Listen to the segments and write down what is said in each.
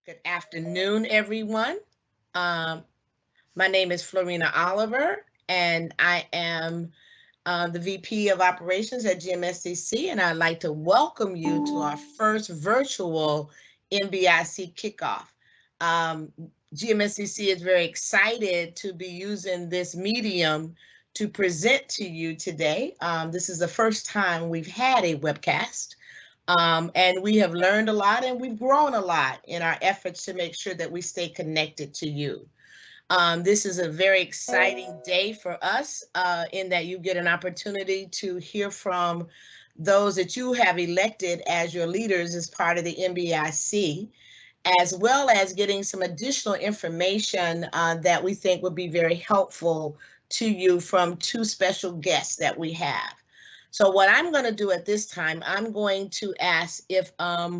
Good afternoon, everyone. Um, my name is Florina Oliver, and I am the VP of Operations at GMSDC, and I'd like to welcome you to our first virtual MBEIC kickoff. GMSDC is very excited to be using this medium to present to you today. This is the first time we've had a webcast. And we have learned a lot and we've grown a lot in our efforts to make sure that we stay connected to you. This is a very exciting day for us in that you get an opportunity to hear from those that you have elected as your leaders as part of the MBEIC, as well as getting some additional information that we think would be very helpful to you from two special guests that we have. So what I'm going to do at this time, I'm going to ask if our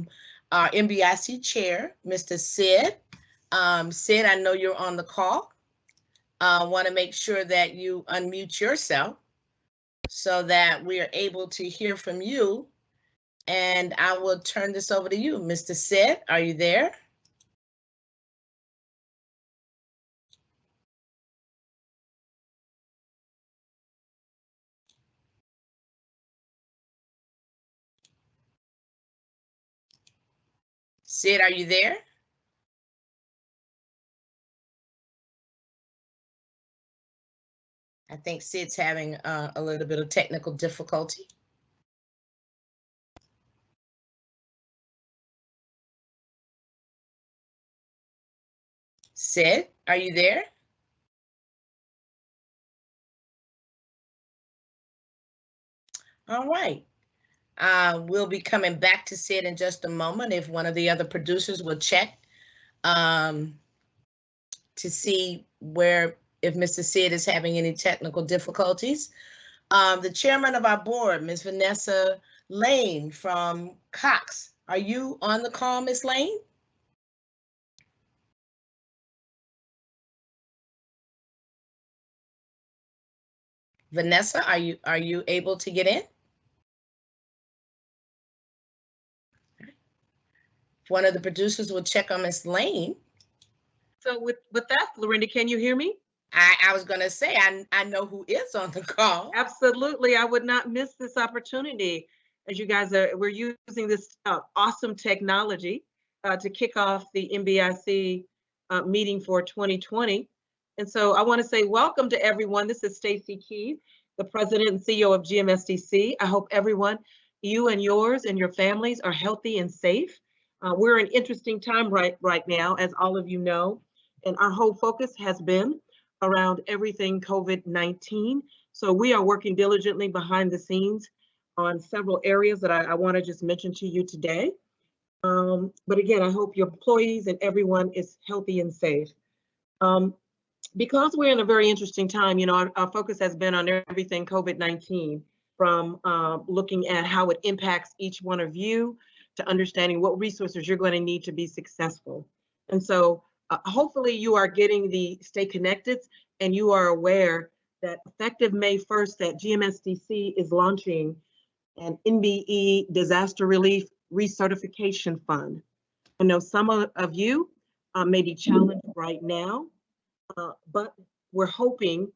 MBEIC chair, Mr. Sid, Sid, I know you're on the call. I want to make sure that you unmute yourself so that we are able to hear from you. And I will turn this over to you. Mr. Sid, are you there? Sid, are you there? I think Sid's having a little bit of technical difficulty. Sid, are you there? All right. We'll be coming back to Sid in just a moment if one of the other producers will check to see if Mr. Sid is having any technical difficulties. The chairman of our board, Ms. Vanessa Lane from Cox. Are you on the call, Ms. Lane? Vanessa, are you able to get in? One of the producers will check on Ms. Lane. So with that, Florinda, can you hear me? I was going to say, I know who is on the call. Absolutely. I would not miss this opportunity. As you guys we're using this awesome technology to kick off the MBEIC meeting for 2020. And so I want to say welcome to everyone. This is Stacy Keith, the president and CEO of GMSDC. I hope everyone, you and yours and your families are healthy and safe. We're in an interesting time right now, as all of you know, and our whole focus has been around everything COVID-19. So we are working diligently behind the scenes on several areas that I want to just mention to you today. But again, I hope your employees and everyone is healthy and safe. Because we're in a very interesting time, you know, our focus has been on everything COVID-19, from looking at how it impacts each one of you to understanding what resources you're going to need to be successful. And so hopefully you are getting the stay connected and you are aware that effective May 1st that GMSDC is launching an MBE Disaster Relief Recertification Fund. I know some of you may be challenged right now, but we're hoping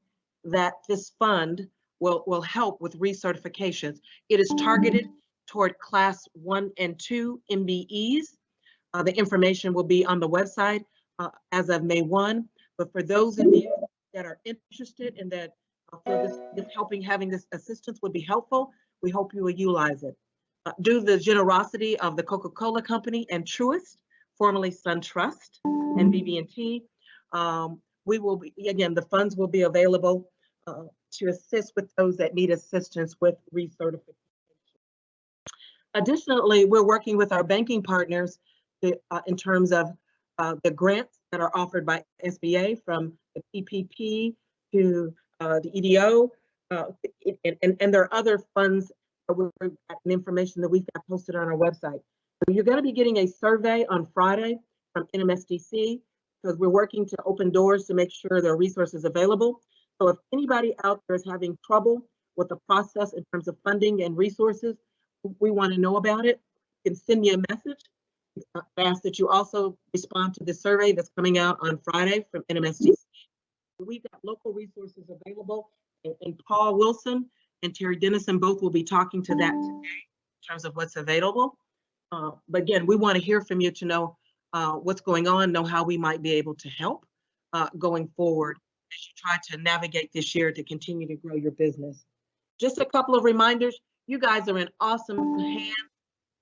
that this fund will help with recertifications. It is targeted toward Class 1 and 2 MBEs. The information will be on the website as of May 1. But for those of you that are interested and that feel having this assistance would be helpful, we hope you will utilize it. Due to the generosity of the Coca-Cola Company and Truist, formerly SunTrust and BB&T, we will be, again, the funds will be available to assist with those that need assistance with recertification. Additionally, we're working with our banking partners in terms of the grants that are offered by SBA, from the PPP to the EDO, and there are other funds and information that we've got posted on our website. So you're going to be getting a survey on Friday from NMSDC, because we're working to open doors to make sure there are resources available. So if anybody out there is having trouble with the process in terms of funding and resources, we want to know about it. You can send me a message. ask that you also respond to the survey that's coming out on Friday from NMSDC. We've got local resources available, and Paul Wilson and Terry Dennison both will be talking to that today in terms of what's available. But again, we want to hear from you to know what's going on, know how we might be able to help going forward as you try to navigate this year to continue to grow your business. Just a couple of reminders. You guys are in awesome hands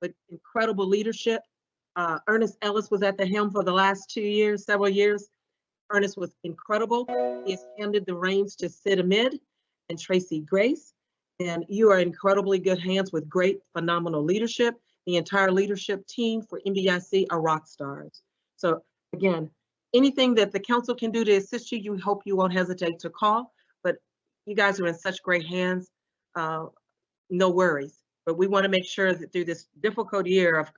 with incredible leadership. Ernest Ellis was at the helm for the last several years. Ernest was incredible. He has handed the reins to Sid Ahmed and Tracy Grace. And you are in incredibly good hands with great, phenomenal leadership. The entire leadership team for MBEIC are rock stars. So again, anything that the council can do to assist you, you hope you won't hesitate to call. But you guys are in such great hands. No worries. But we want to make sure that through this difficult year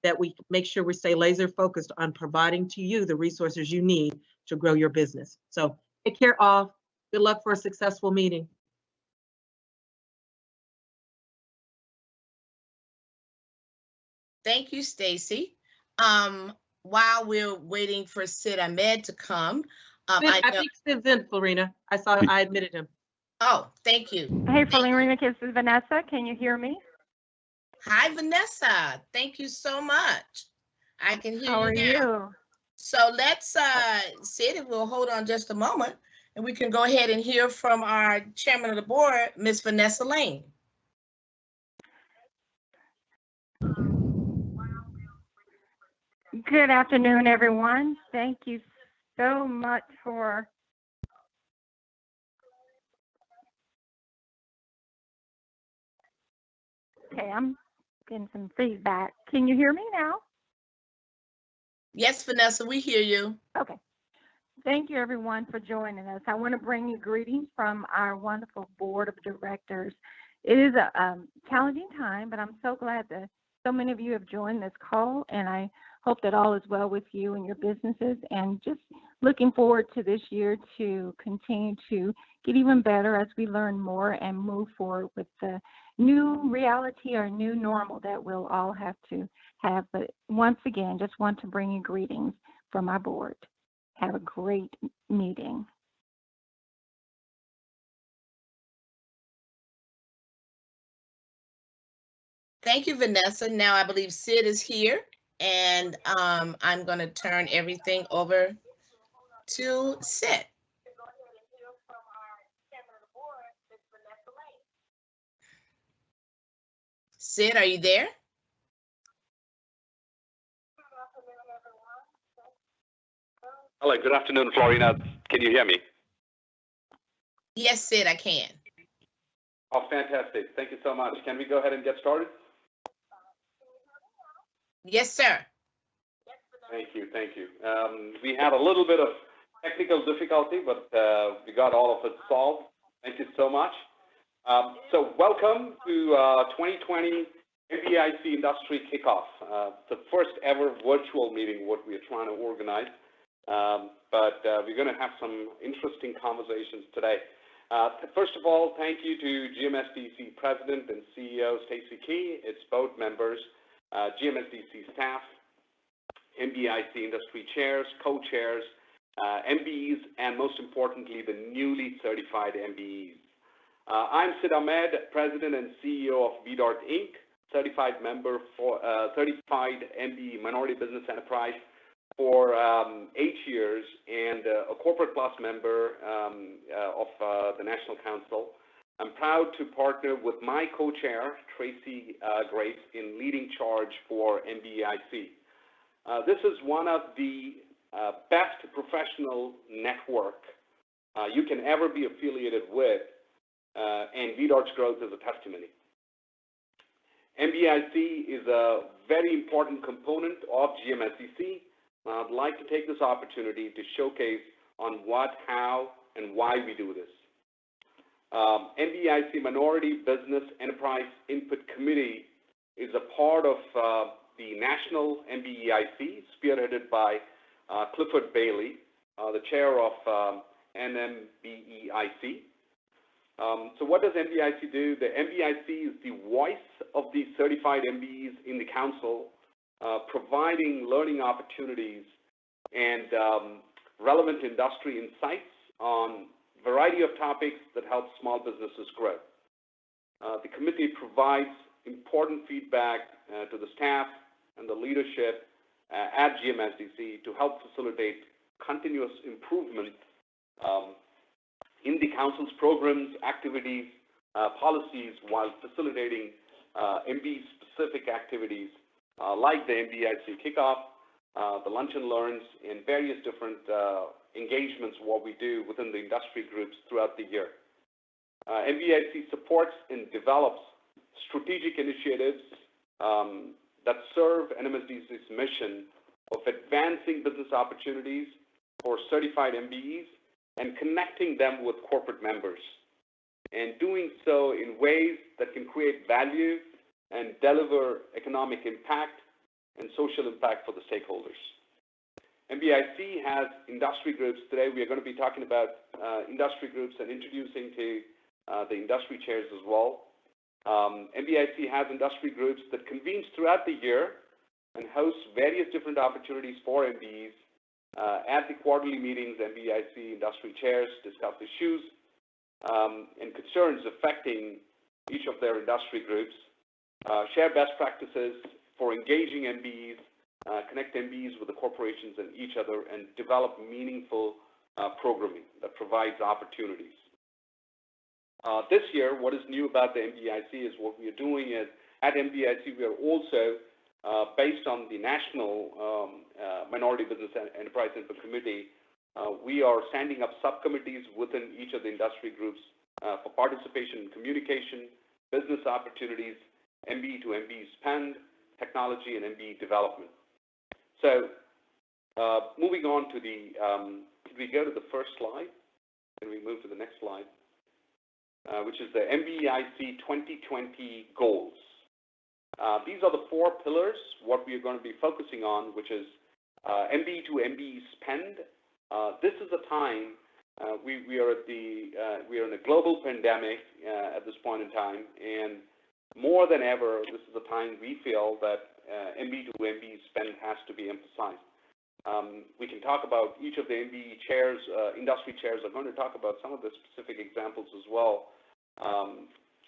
that we make sure we stay laser focused on providing to you the resources you need to grow your business. So take care all. Good luck for a successful meeting. Thank you, Stacy. While we're waiting for Sid Ahmed to come, I think Sid's in, Florina. I admitted him. Oh, thank you. Hey, Florina, this is Vanessa. Can you hear me? Hi, Vanessa. Thank you so much. I can hear you now. How are you? So let's, Sid, if we'll hold on just a moment, and we can go ahead and hear from our chairman of the board, Ms. Vanessa Lane. Good afternoon, everyone. Thank you so much for okay, I'm getting some feedback. Can you hear me now? Yes, Vanessa, we hear you. Okay. Thank you, everyone, for joining us. I want to bring you greetings from our wonderful board of directors. It is a challenging time, but I'm so glad that so many of you have joined this call, and I hope that all is well with you and your businesses, and just looking forward to this year to continue to get even better as we learn more and move forward with the new reality or new normal that we'll all have to have. But once again, just want to bring you greetings from our board. Have a great meeting. Thank you, Vanessa. Now I believe Sid is here, and I'm going to turn everything over to Sid. Sid, are you there? Hello, good afternoon, Florina. Can you hear me? Yes, Sid, I can. Oh, fantastic. Thank you so much. Can we go ahead and get started? Yes, sir. Thank you. Thank you. We had a little bit of technical difficulty, but we got all of it solved. Thank you so much. So welcome to 2020 MBEIC Industry Kickoff. The first ever virtual meeting what we are trying to organize, but we're going to have some interesting conversations today. First of all, thank you to GMSDC President and CEO Stacy Key, its board members, GMSDC staff, MBEIC industry chairs, co-chairs, MBEs, and most importantly, the newly certified MBEs. I'm Sid Ahmed, President and CEO of VDART Inc., certified member for certified MBE Minority Business Enterprise for 8 years, and a Corporate Plus member of the National Council. I'm proud to partner with my co-chair, Tracy Grace, in leading charge for MBEIC. This is one of the best professional network you can ever be affiliated with, and VDART's growth is a testimony. MBEIC is a very important component of GMSDC. I'd like to take this opportunity to showcase on what, how, and why we do this. MBEIC Minority Business Enterprise Input Committee is a part of the National MBEIC, spearheaded by Clifford Bailey, the chair of NMBEIC. So what does MBEIC do? The MBEIC is the voice of the certified MBEs in the council providing learning opportunities and relevant industry insights on a variety of topics that help small businesses grow. The committee provides important feedback to the staff and the leadership at GMSDC to help facilitate continuous improvement in the council's programs, activities, policies, while facilitating MBE-specific activities like the MBEIC Kickoff, the Lunch and Learns, and various different engagements, what we do within the industry groups throughout the year. MBEIC supports and develops strategic initiatives that serve NMSDC's mission of advancing business opportunities for certified MBEs and connecting them with corporate members, and doing so in ways that can create value and deliver economic impact and social impact for the stakeholders. MBEIC has industry groups. Today we are going to be talking about industry groups and introducing to the industry chairs as well. MBEIC has industry groups that convenes throughout the year and hosts various different opportunities for MBEs. At the quarterly meetings, MBEIC industry chairs discuss issues and concerns affecting each of their industry groups, share best practices for engaging MBEs, connect MBEs with the corporations and each other, and develop meaningful programming that provides opportunities. This year, what is new about the MBEIC is what we are doing is, at MBEIC, we are also, based on the National Minority Business and Enterprise Input Committee, we are standing up subcommittees within each of the industry groups for participation in communication, business opportunities, MBE to MBE spend, technology, and MBE development. So moving on to the, could we go to the first slide? Can we move to the next slide? Which is the MBEIC 2020 goals. These are the 4 pillars, what we are going to be focusing on, which is MBE to MBE spend. This is a time, we are in a global pandemic at this point in time, and more than ever, this is a time we feel that MBE to MBE spend has to be emphasized. We can talk about each of the MBE chairs, industry chairs are going to talk about some of the specific examples as well.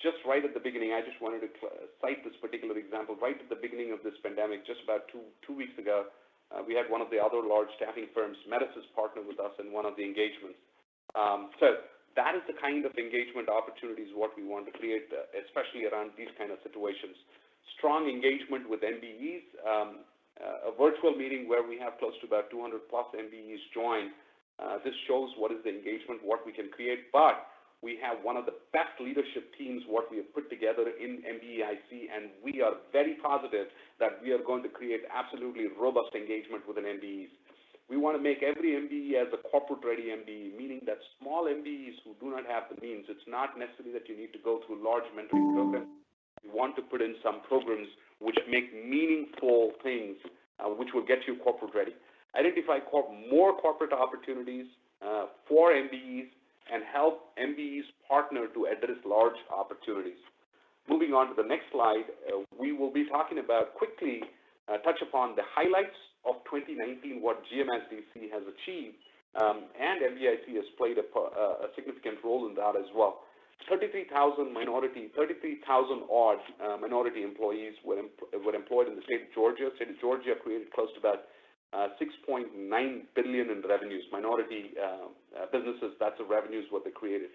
Just right at the beginning, I just wanted to cite this particular example. Right at the beginning of this pandemic, just about two weeks ago, we had one of the other large staffing firms, Medisys, partner with us in one of the engagements. So that is the kind of engagement opportunities what we want to create, especially around these kind of situations. Strong engagement with MBEs, a virtual meeting where we have close to about 200 plus MBEs join. This shows what is the engagement, what we can create, but we have one of the best leadership teams what we have put together in MBEIC, and we are very positive that we are going to create absolutely robust engagement with an MBEs. We want to make every MBE as a corporate-ready MBE, meaning that small MBEs who do not have the means, it's not necessary that you need to go through large mentoring programs. We want to put in some programs which make meaningful things, which will get you corporate-ready. Identify more corporate opportunities for MBEs, and help MBEs partner to address large opportunities. Moving on to the next slide, we will be talking about quickly touch upon the highlights of 2019, what GMSDC has achieved, and MBEIC has played a significant role in that as well. 33,000 odd minority employees were employed in the state of Georgia. State of Georgia created close to about $6.9 billion in revenues. Minority businesses, that's the revenues what they created.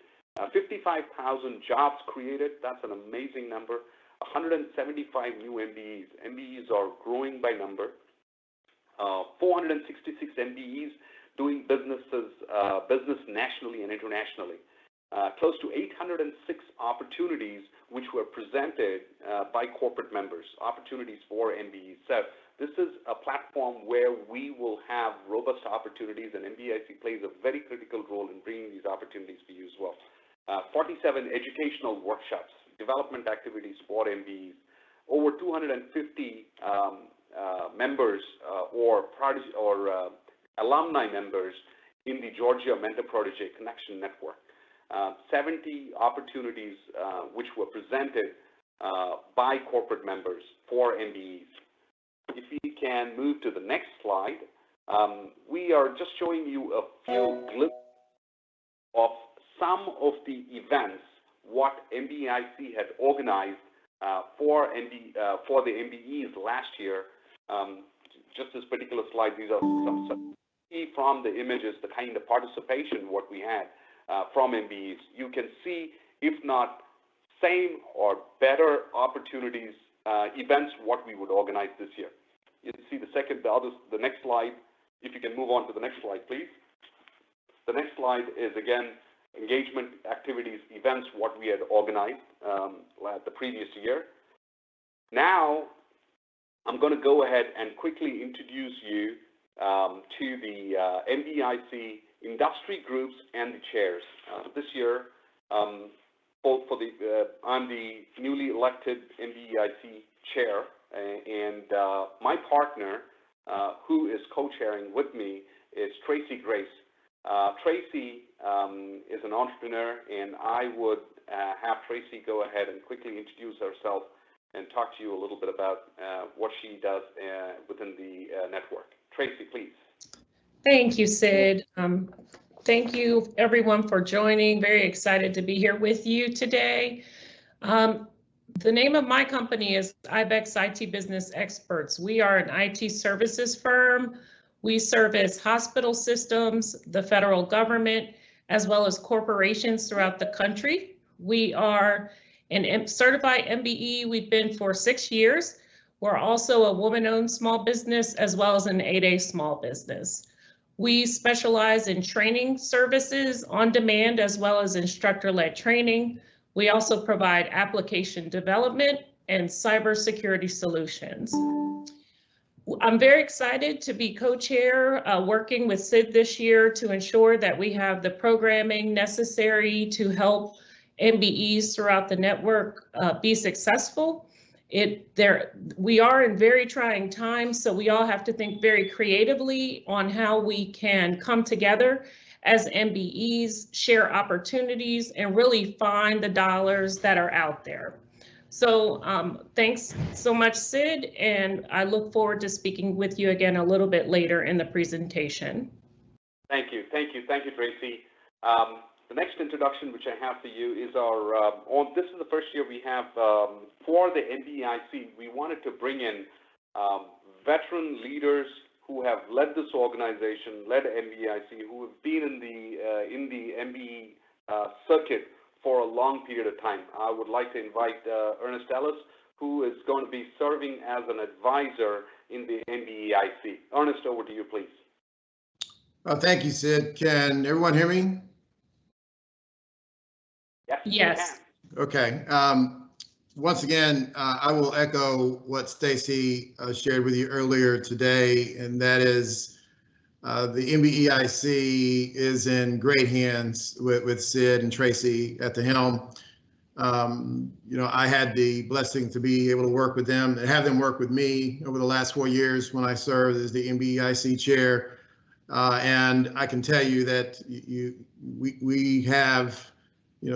55,000 jobs created. That's an amazing number. 175 new MBEs. MBEs are growing by number. 466 MBEs doing business nationally and internationally. Close to 806 opportunities which were presented by corporate members, opportunities for MBEs. So this is a platform where we will have robust opportunities, and MBEIC plays a very critical role in bringing these opportunities for you as well. 47 educational workshops, development activities for MBEs, over 250 members or alumni members in the Georgia Mentor Protege Connection Network. 70 opportunities which were presented by corporate members for MBEs. if we can move to the next slide, we are just showing you a few glimpses of some of the events what MBEIC had organized for the MBEs last year. Just this particular slide, these are some from the images, the kind of participation what we had from MBEs. You can see, if not same or better opportunities, events what we would organize this year. You can see the next slide. If you can move on to the next slide, please. The next slide is again engagement activities, events what we had organized the previous year. Now, I'm going to go ahead and quickly introduce you to the MBEIC industry groups and the chairs. This year, I'm the newly elected MBEIC chair, and my partner, who is co-chairing with me, is Tracy Grace. Tracy is an entrepreneur, and I would have Tracy go ahead and quickly introduce herself and talk to you a little bit about what she does within the network. Tracy, please. Thank you, Sid. Thank you, everyone, for joining. Very excited to be here with you today. The name of my company is IBEX IT Business Experts. We are an IT services firm. We service hospital systems, the federal government, as well as corporations throughout the country. We are an certified MBE. We've been for 6 years. We're also a woman-owned small business as well as an 8A small business. We specialize in training services on demand as well as instructor-led training. We also provide application development and cybersecurity solutions. I'm very excited to be co-chair working with Sid this year to ensure that we have the programming necessary to help MBEs throughout the network be successful. We are in very trying times, so we all have to think very creatively on how we can come together as MBEs, share opportunities, and really find the dollars that are out there. So thanks so much, Sid, and I look forward to speaking with you again a little bit later in the presentation. Thank you, Tracy. The next introduction which I have for you is this is the first year we have for the MBEIC. We wanted to bring in veteran leaders who have led this organization, led MBEIC, who have been in the MBE circuit for a long period of time. I would like to invite Ernest Ellis, who is going to be serving as an advisor in the MBEIC. Ernest, over to you, please. Thank you, Sid. Can everyone hear me? Yes. Okay. Once again, I will echo what Stacy shared with you earlier today, and that is the MBEIC is in great hands with Sid and Tracy at the helm. I had the blessing to be able to work with them and have them work with me over the last 4 years when I served as the MBEIC chair. And I can tell you that we have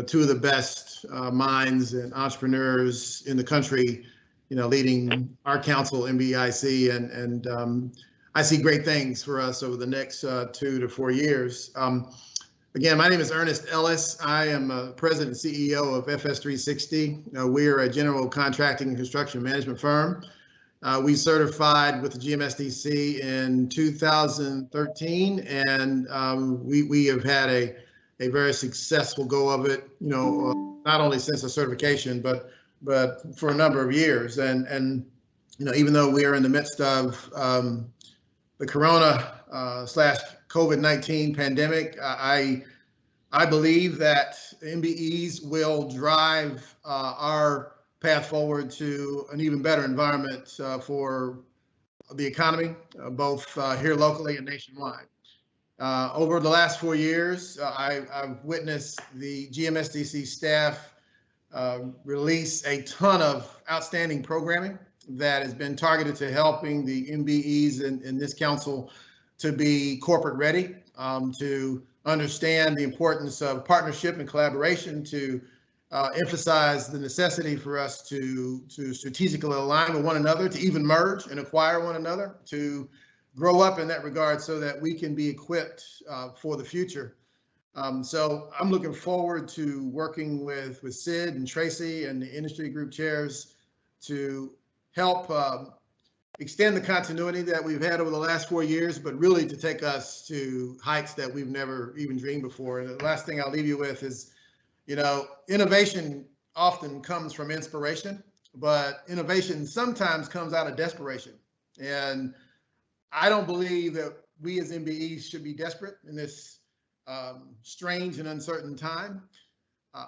two of the best minds and entrepreneurs in the country, leading our council, MBEIC, and I see great things for us over the next 2 to 4 years. Again, my name is Ernest Ellis. I am President and CEO of FS360. We are a general contracting and construction management firm. We certified with the GMSDC in 2013, and we have had a very successful go of it, not only since the certification, but for a number of years. And even though we are in the midst of the Corona / COVID-19 pandemic, I believe that MBEs will drive our path forward to an even better environment for the economy, both here locally and nationwide. Over the last 4 years, I've witnessed the GMSDC staff release a ton of outstanding programming that has been targeted to helping the MBEs in this council to be corporate ready, to understand the importance of partnership and collaboration, to emphasize the necessity for us to strategically align with one another, to even merge and acquire one another, to grow up in that regard so that we can be equipped for the future. So I'm looking forward to working with Sid and Tracy and the industry group chairs to help extend the continuity that we've had over the last 4 years, but really to take us to heights that we've never even dreamed before. And the last thing I'll leave you with is, you know, innovation often comes from inspiration, but innovation sometimes comes out of desperation. And I don't believe that we as MBEs should be desperate in this strange and uncertain time.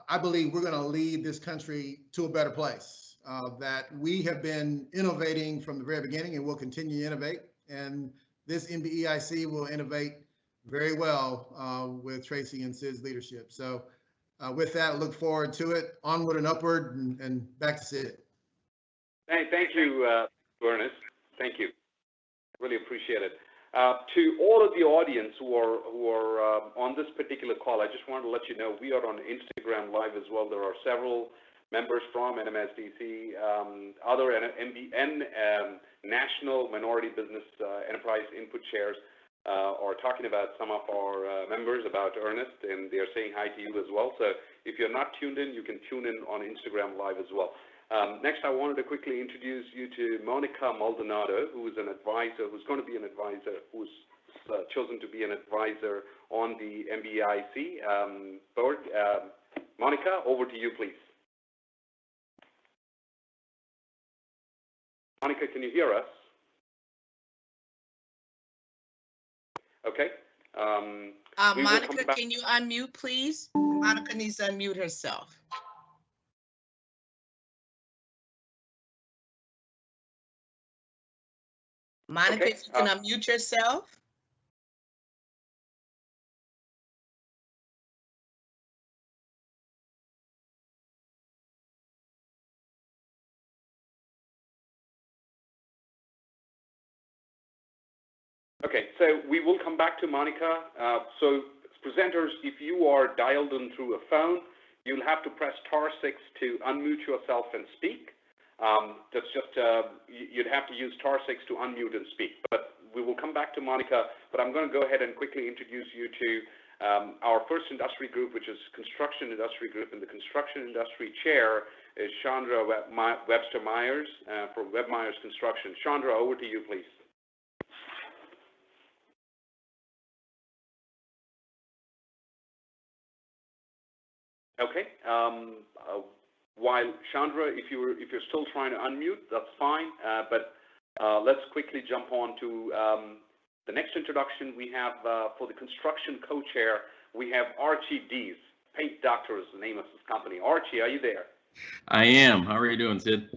I believe we're going to lead this country to a better place, that we have been innovating from the very beginning and will continue to innovate. And this MBEIC will innovate very well with Tracy and Sid's leadership. So with that, I look forward to it. Onward and upward, and back to Sid. Thank you, Ernest. Thank you. Really appreciate it. To all of the audience who are on this particular call, I just wanted to let you know we are on Instagram Live as well. There are several members from NMSDC, other National Minority Business Enterprise Input Chairs are talking about some of our members, about Ernest, and they are saying hi to you as well. So if you're not tuned in, you can tune in on Instagram Live as well. Next, I wanted to quickly introduce you to Monica Maldonado, who is an advisor, who's going to be an advisor, who's chosen to be an advisor on the MBEIC board. Monica, over to you, please. Monica, can you hear us? Okay. Monica, can you unmute, please? Monica needs to unmute herself. Monica, okay. if you can unmute yourself. Okay, so we will come back to Monica. So presenters, if you are dialed in through a phone, you'll have to press *6 to unmute yourself and speak. That's just, you'd have to use *6 to unmute and speak. But we will come back to Monica, but I'm going to go ahead and quickly introduce you to our first industry group, which is Construction Industry Group, and the Construction Industry Chair is Chandra Webster Myers for Web Myers Construction. Chandra, over to you, please. Okay. While Chandra, if you're still trying to unmute, that's fine. But let's quickly jump on to the next introduction. We have for the construction co-chair, we have Archie Dees. Paint Doctor is the name of his company. Archie, are you there? I am. How are you doing, Sid?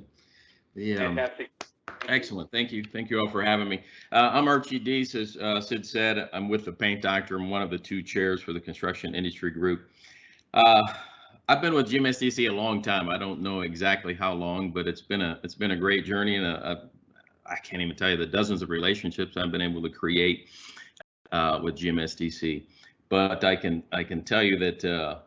Fantastic. Excellent. Thank you. Thank you all for having me. I'm Archie Dees. As Sid said, I'm with the Paint Doctor. I'm one of the two chairs for the construction industry group. I've been with GMSDC a long time. I don't know exactly how long, but it's been a great journey, and I can't even tell you the dozens of relationships I've been able to create with GMSDC. But I can tell you that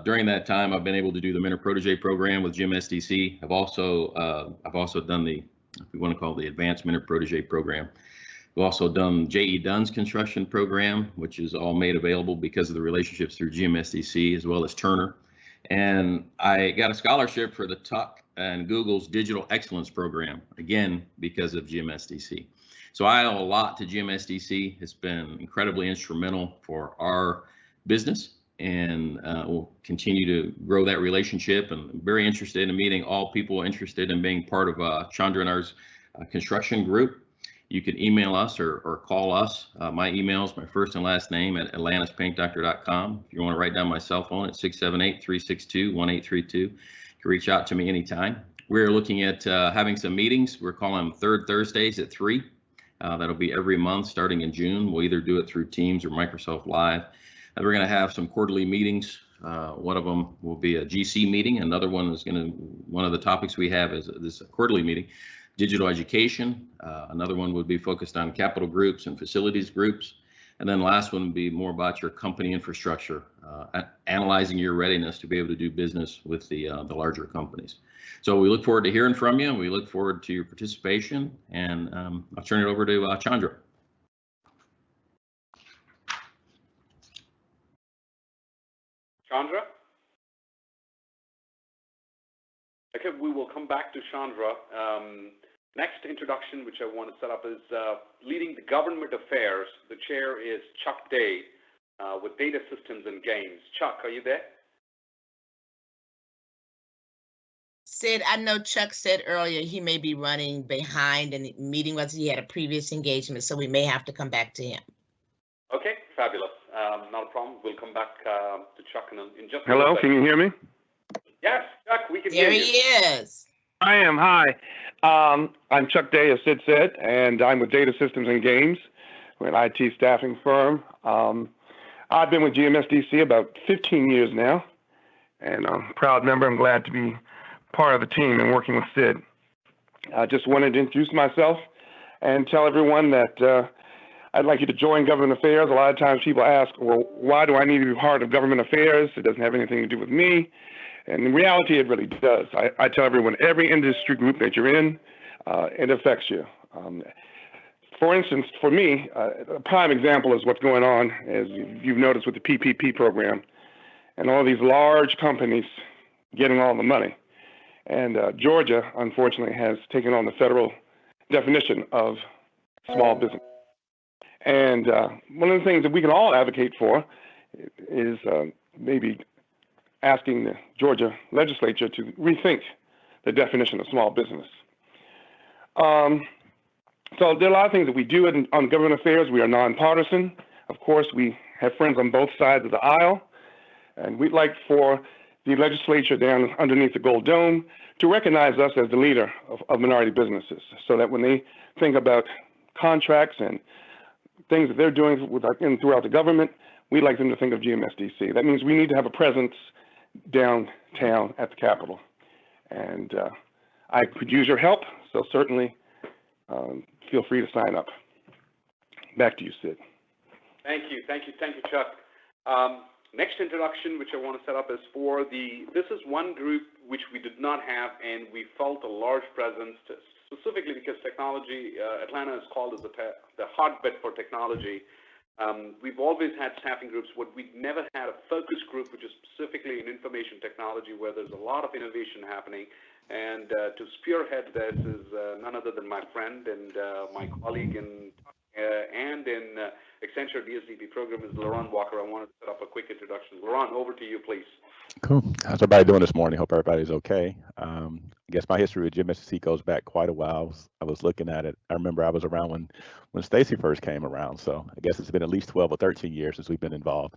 during that time, I've been able to do the Mentor Protege program with GMSDC. I've also done the, if you want to call it, the Advanced Mentor Protege program. We've also done J.E. Dunn's construction program, which is all made available because of the relationships through GMSDC, as well as Turner. And I got a scholarship for the Tuck and Google's Digital Excellence program, again, because of GMSDC. So I owe a lot to GMSDC. It's been incredibly instrumental for our business, and we'll continue to grow that relationship. And I'm very interested in meeting all people interested in being part of Chandra and ours construction group. You can email us or call us. My email is my first and last name at atlantispaintdoctor.com. If you want to write down my cell phone, it's 678-362-1832. You can reach out to me anytime. We're looking at having some meetings. We're calling them third Thursdays at 3. That'll be every month starting in June. We'll either do it through Teams or Microsoft Live. And we're going to have some quarterly meetings. One of them will be a GC meeting. Another one is one of the topics we have is this quarterly meeting. Digital education. Another one would be focused on capital groups and facilities groups. And then last one would be more about your company infrastructure, analyzing your readiness to be able to do business with the larger companies. So we look forward to hearing from you, and we look forward to your participation. And I'll turn it over to Chandra. Chandra? Okay, we will come back to Chandra. Next introduction, which I want to set up, is leading the government affairs. The chair is Chuck Day with Data Systems and Games. Chuck, are you there? Sid, I know Chuck said earlier he may be running behind and meeting with us. He had a previous engagement, so we may have to come back to him. Okay, fabulous. Not a problem. We'll come back to Chuck in just a Hello, second. can you hear me? Yes, Chuck, we can There hear you. he is. I am. Hi. I'm Chuck Day, as Sid said, and I'm with Data Systems and Games. We're an IT staffing firm. I've been with GMSDC about 15 years now, and I'm a proud member. I'm glad to be part of the team and working with Sid. I just wanted to introduce myself and tell everyone that I'd like you to join government affairs. A lot of times people ask, well, why do I need to be part of government affairs? It doesn't have anything to do with me. And in reality, it really does. I tell everyone, every industry group that you're in, it affects you. For instance, for me, a prime example is what's going on, as you've noticed with the PPP program, and all these large companies getting all the money. And Georgia, unfortunately, has taken on the federal definition of small business. And one of the things that we can all advocate for is maybe asking the Georgia legislature to rethink the definition of small business. So there are a lot of things that we do on government affairs. We are nonpartisan. Of course, we have friends on both sides of the aisle, and we'd like for the legislature down underneath the Gold Dome to recognize us as the leader of minority businesses, so that when they think about contracts and things that they're doing throughout the government, we'd like them to think of GMSDC. That means we need to have a presence downtown at the Capitol. And I could use your help, so certainly feel free to sign up. Back to you, Sid. Thank you, Chuck. Next introduction, which I want to set up, is for this is one group which we did not have, and we felt a large presence, specifically because technology, Atlanta is called as the hotbed for technology. We've always had staffing groups, but we've never had a focus group, which is specifically in information technology, where there's a lot of innovation happening. And to spearhead this is none other than my friend and my colleague in Accenture DSDP program is Laurent Walker. I wanted to set up a quick introduction. Laurent, over to you, please. Cool. How's everybody doing this morning? Hope everybody's okay. I guess my history with GMSDC goes back quite a while. I was looking at it. I remember I was around when Stacy first came around. So I guess it's been at least 12 or 13 years since we've been involved.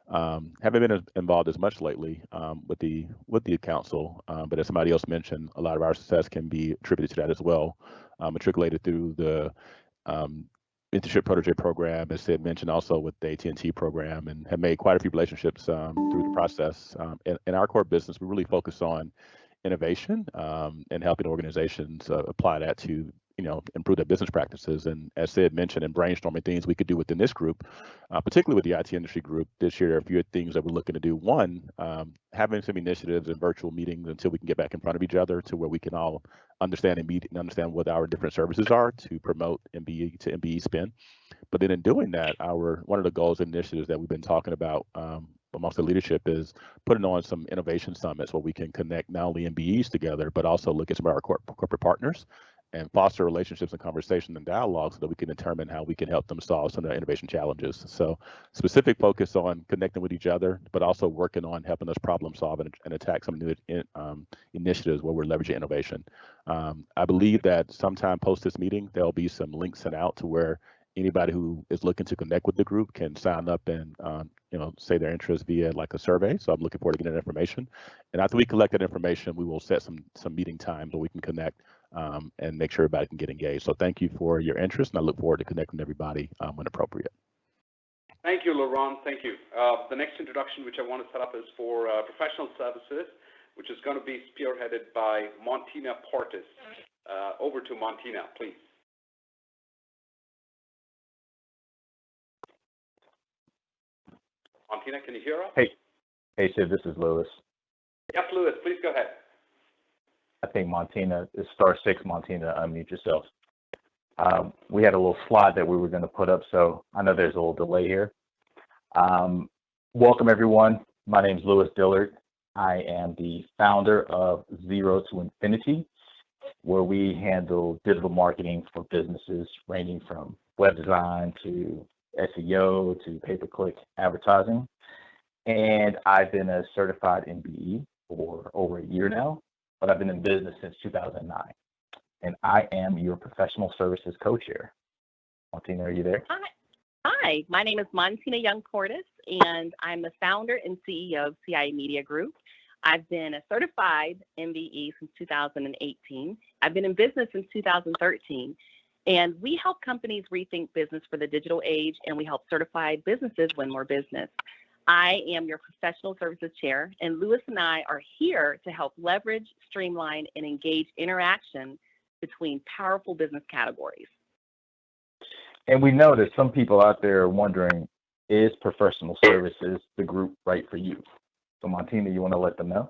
Haven't been involved as much lately with the council, but as somebody else mentioned, a lot of our success can be attributed to that as well, matriculated through the internship protege program, as Sid mentioned, also with the AT&T program, and have made quite a few relationships through the process. In our core business, we really focus on innovation and helping organizations apply that to improve their business practices. And as Sid mentioned, in brainstorming things we could do within this group, particularly with the IT industry group, this year, a few things that we're looking to do. One, having some initiatives and virtual meetings until we can get back in front of each other to where we can all understand and meet and understand what our different services are to promote MBE to MBE spin. But then in doing that, one of the goals and initiatives that we've been talking about amongst the leadership is putting on some innovation summits where we can connect not only MBEs together, but also look at some of our corporate partners and foster relationships and conversation and dialogue so that we can determine how we can help them solve some of their innovation challenges. So specific focus on connecting with each other, but also working on helping us problem solve and attack some new initiatives where we're leveraging innovation. I believe that sometime post this meeting, there'll be some links sent out to where anybody who is looking to connect with the group can sign up and say their interest via like a survey. So I'm looking forward to getting that information. And after we collect that information, we will set some meeting times where we can connect and make sure everybody can get engaged. So thank you for your interest, and I look forward to connecting with everybody when appropriate. Thank you, Laurent. Thank you. The next introduction, which I want to set up, is for professional services, which is going to be spearheaded by Montina Portis. Over to Montina, please. Martina, can you hear us? Hey, Sid, this is Lewis. Yes, Lewis, please go ahead. I think Martina is *6. Martina, unmute yourself. We had a little slide that we were going to put up, so I know there's a little delay here. Welcome, everyone. My name is Lewis Dillard. I am the founder of Zero to Infinity, where we handle digital marketing for businesses ranging from web design to SEO to pay-per-click advertising. And I've been a certified MBE for over a year now, but I've been in business since 2009. And I am your professional services co-chair. Martina, are you there? Hi, my name is Martina Young-Portis, and I'm the founder and CEO of CIA Media Group. I've been a certified MBE since 2018. I've been in business since 2013, and we help companies rethink business for the digital age, and we help certified businesses win more business. I am your professional services chair, and Lewis and I are here to help leverage, streamline, and engage interaction between powerful business categories. And we know that some people out there are wondering, is professional services the group right for you? So Martina, you want to let them know?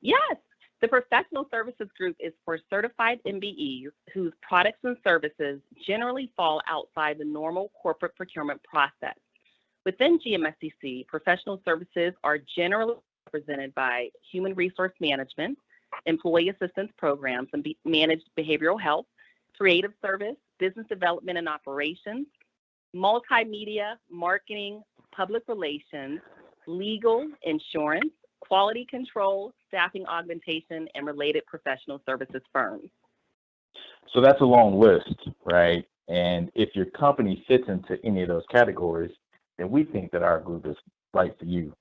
Yes, the Professional Services Group is for certified MBEs whose products and services generally fall outside the normal corporate procurement process. Within GMSDC, professional services are generally represented by human resource management, employee assistance programs, and managed behavioral health, creative service, business development and operations, multimedia, marketing, public relations, legal, insurance, quality control, staffing augmentation, and related professional services firms. So that's a long list, right? And if your company fits into any of those categories, then we think that our group is right for you.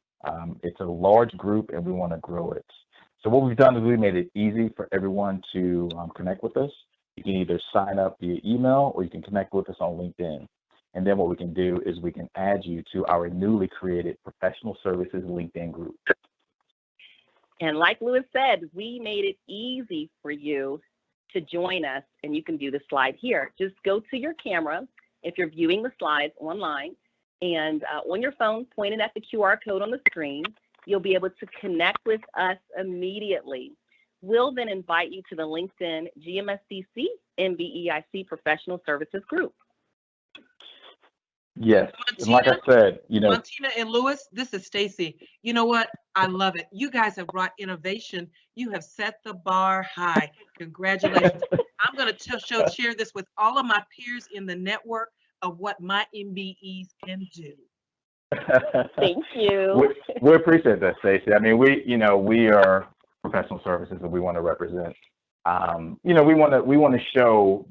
It's a large group and we want to grow it. So what we've done is we made it easy for everyone to connect with us. You can either sign up via email or you can connect with us on LinkedIn. And then what we can do is we can add you to our newly created Professional Services LinkedIn group. And like Lewis said, we made it easy for you to join us, and you can view the slide here. Just go to your camera if you're viewing the slides online, and on your phone, pointed at the QR code on the screen, you'll be able to connect with us immediately. We'll then invite you to the LinkedIn GMSDC MBEIC Professional Services Group. Yes, and like I said, Martina and Lewis, this is Stacy. You know what? I love it. You guys have brought innovation. You have set the bar high. Congratulations. I'm going to share this with all of my peers in the network of what my MBEs can do. Thank you. We appreciate that, Stacy. I mean, we are professional services that we want to represent. We want to show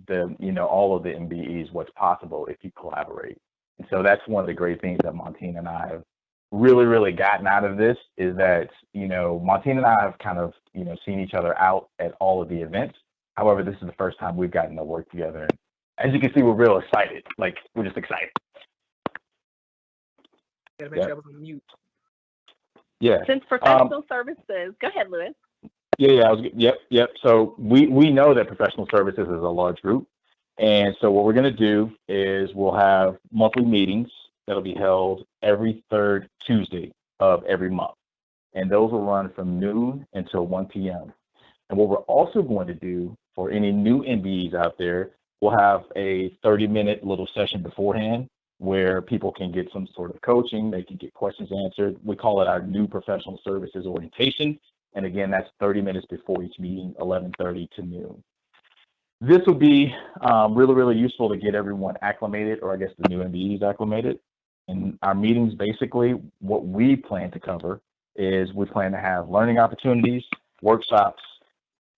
all of the MBEs what's possible if you collaborate. And so that's one of the great things that Martina and I have really, really gotten out of this is that, Martina and I have kind of, seen each other out at all of the events. However, this is the first time we've gotten to work together. And as you can see, we're real excited. Like, we're just excited. Gotta make sure I was on mute. Yeah. Since professional services, go ahead, Lewis. Yep. So we know that professional services is a large group. And so what we're going to do is we'll have monthly meetings that'll be held every third Tuesday of every month. And those will run from noon until 1 p.m. And what we're also going to do for any new MBEs out there, we'll have a 30-minute little session beforehand where people can get some sort of coaching. They can get questions answered. We call it our new professional services orientation. And again, that's 30 minutes before each meeting, 11:30 to noon. This will be really, really useful to get everyone acclimated, or I guess the new MBEs acclimated. And our meetings, basically, what we plan to cover is we plan to have learning opportunities, workshops,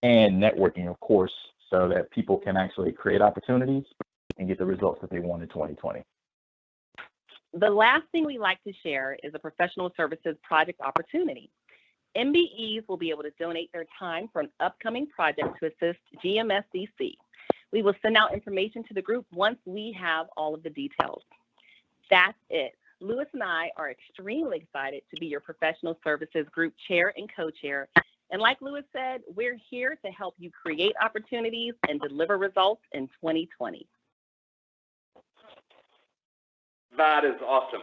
and networking, of course, so that people can actually create opportunities and get the results that they want in 2020. The last thing we like to share is a professional services project opportunity. MBEs will be able to donate their time for an upcoming project to assist GMSDC. We will send out information to the group once we have all of the details. That's it. Lewis and I are extremely excited to be your professional services group chair and co-chair. And like Lewis said, we're here to help you create opportunities and deliver results in 2020. That is awesome.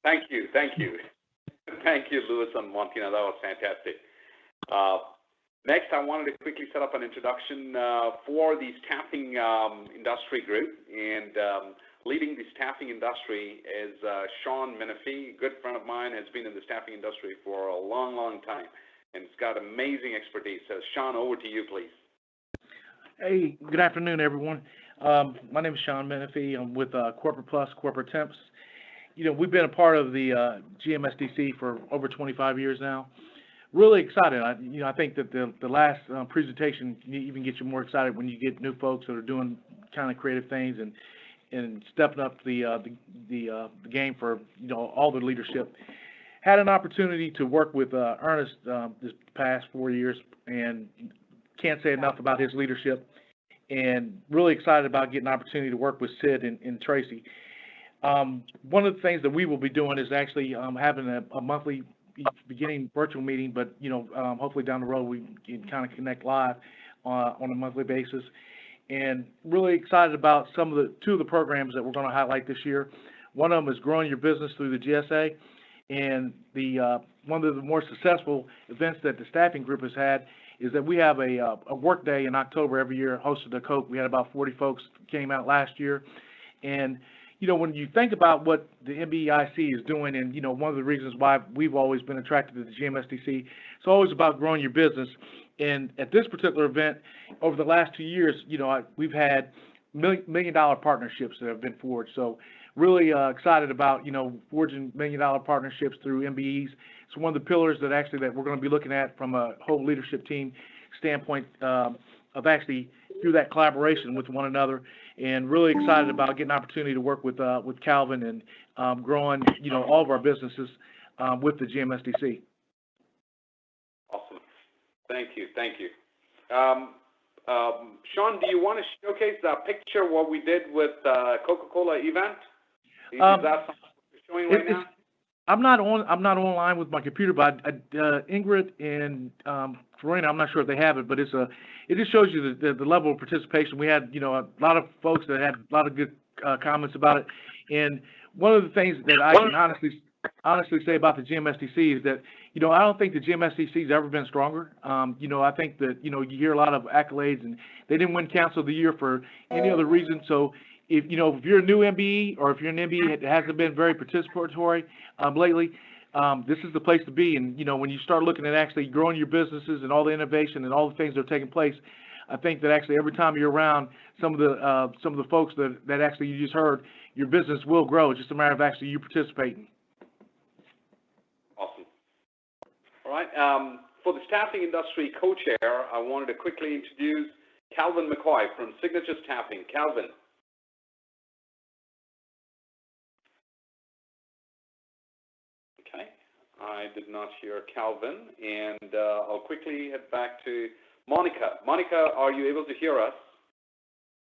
Thank you. Thank you, Louis and Montina. That was fantastic. Next, I wanted to quickly set up an introduction for the staffing industry group, and leading the staffing industry is Sean Menifee, a good friend of mine, has been in the staffing industry for a long, long time, and it's got amazing expertise. So, Sean, over to you, please. Hey, good afternoon, everyone. My name is Sean Menifee. I'm with Corporate Plus Corporate Temps. You know, we've been a part of the GMSDC for over 25 years now. Really excited. I think that the last presentation even gets you more excited when you get new folks that are doing kind of creative things and stepping up the game for all the leadership. Had an opportunity to work with Ernest this past 4 years, and can't say enough about his leadership. And really excited about getting an opportunity to work with Sid and Tracy. One of the things that we will be doing is actually having a monthly beginning virtual meeting, but hopefully down the road we can kind of connect live on a monthly basis. And really excited about two of the programs that we're going to highlight this year. One of them is growing your business through the GSA, and one of the more successful events that the staffing group has had is that we have a work day in October every year hosted at Coke. We had about 40 folks came out last year, and when you think about what the MBEIC is doing, and, one of the reasons why we've always been attracted to the GMSDC, it's always about growing your business. And at this particular event, over the last 2 years, we've had $1 million partnerships that have been forged. So really excited about, forging $1 million partnerships through MBEs. It's one of the pillars that we're going to be looking at from a whole leadership team standpoint of actually through that collaboration with one another. And really excited about getting an opportunity to work with Calvin and growing, all of our businesses with the GMSDC. Awesome. Thank you. Sean, do you want to showcase that picture what we did with Coca-Cola event? Is that something you're showing right now? I'm not online with my computer, but Ingrid and Verena, I'm not sure if they have it, but it just shows you the level of participation. We had, a lot of folks that had a lot of good comments about it. And one of the things that I can honestly say about the GMSDC is that, I don't think the GMSDC has ever been stronger. I think that, you hear a lot of accolades, and they didn't win Council of the Year for any other reason. So if you're a new MBE, or if you're an MBE that hasn't been very participatory lately, this is the place to be. And when you start looking at actually growing your businesses and all the innovation and all the things that are taking place, I think that actually every time you're around some of the folks that actually you just heard, your business will grow. It's just a matter of actually you participating. Awesome. All right. For the staffing industry co-chair, I wanted to quickly introduce Calvin McCoy from Signature Staffing. Calvin. Okay. I did not hear Calvin, and I'll quickly head back to Monica. Monica, are you able to hear us?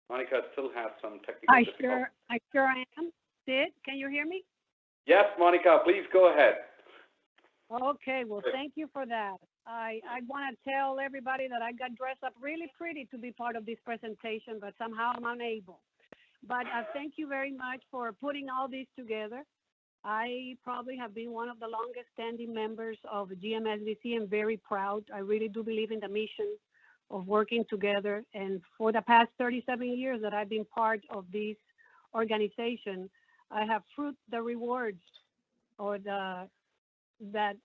Monica still has some technical difficulties. I sure am. Sid, can you hear me? Yes, Monica, please go ahead. Okay, well, thank you for that. I want to tell everybody that I got dressed up really pretty to be part of this presentation, but somehow I'm unable. But thank you very much for putting all this together. I probably have been one of the longest standing members of GMSDC. I'm very proud. I really do believe in the mission of working together. And for the past 37 years that I've been part of this organization, I have fruit the rewards or that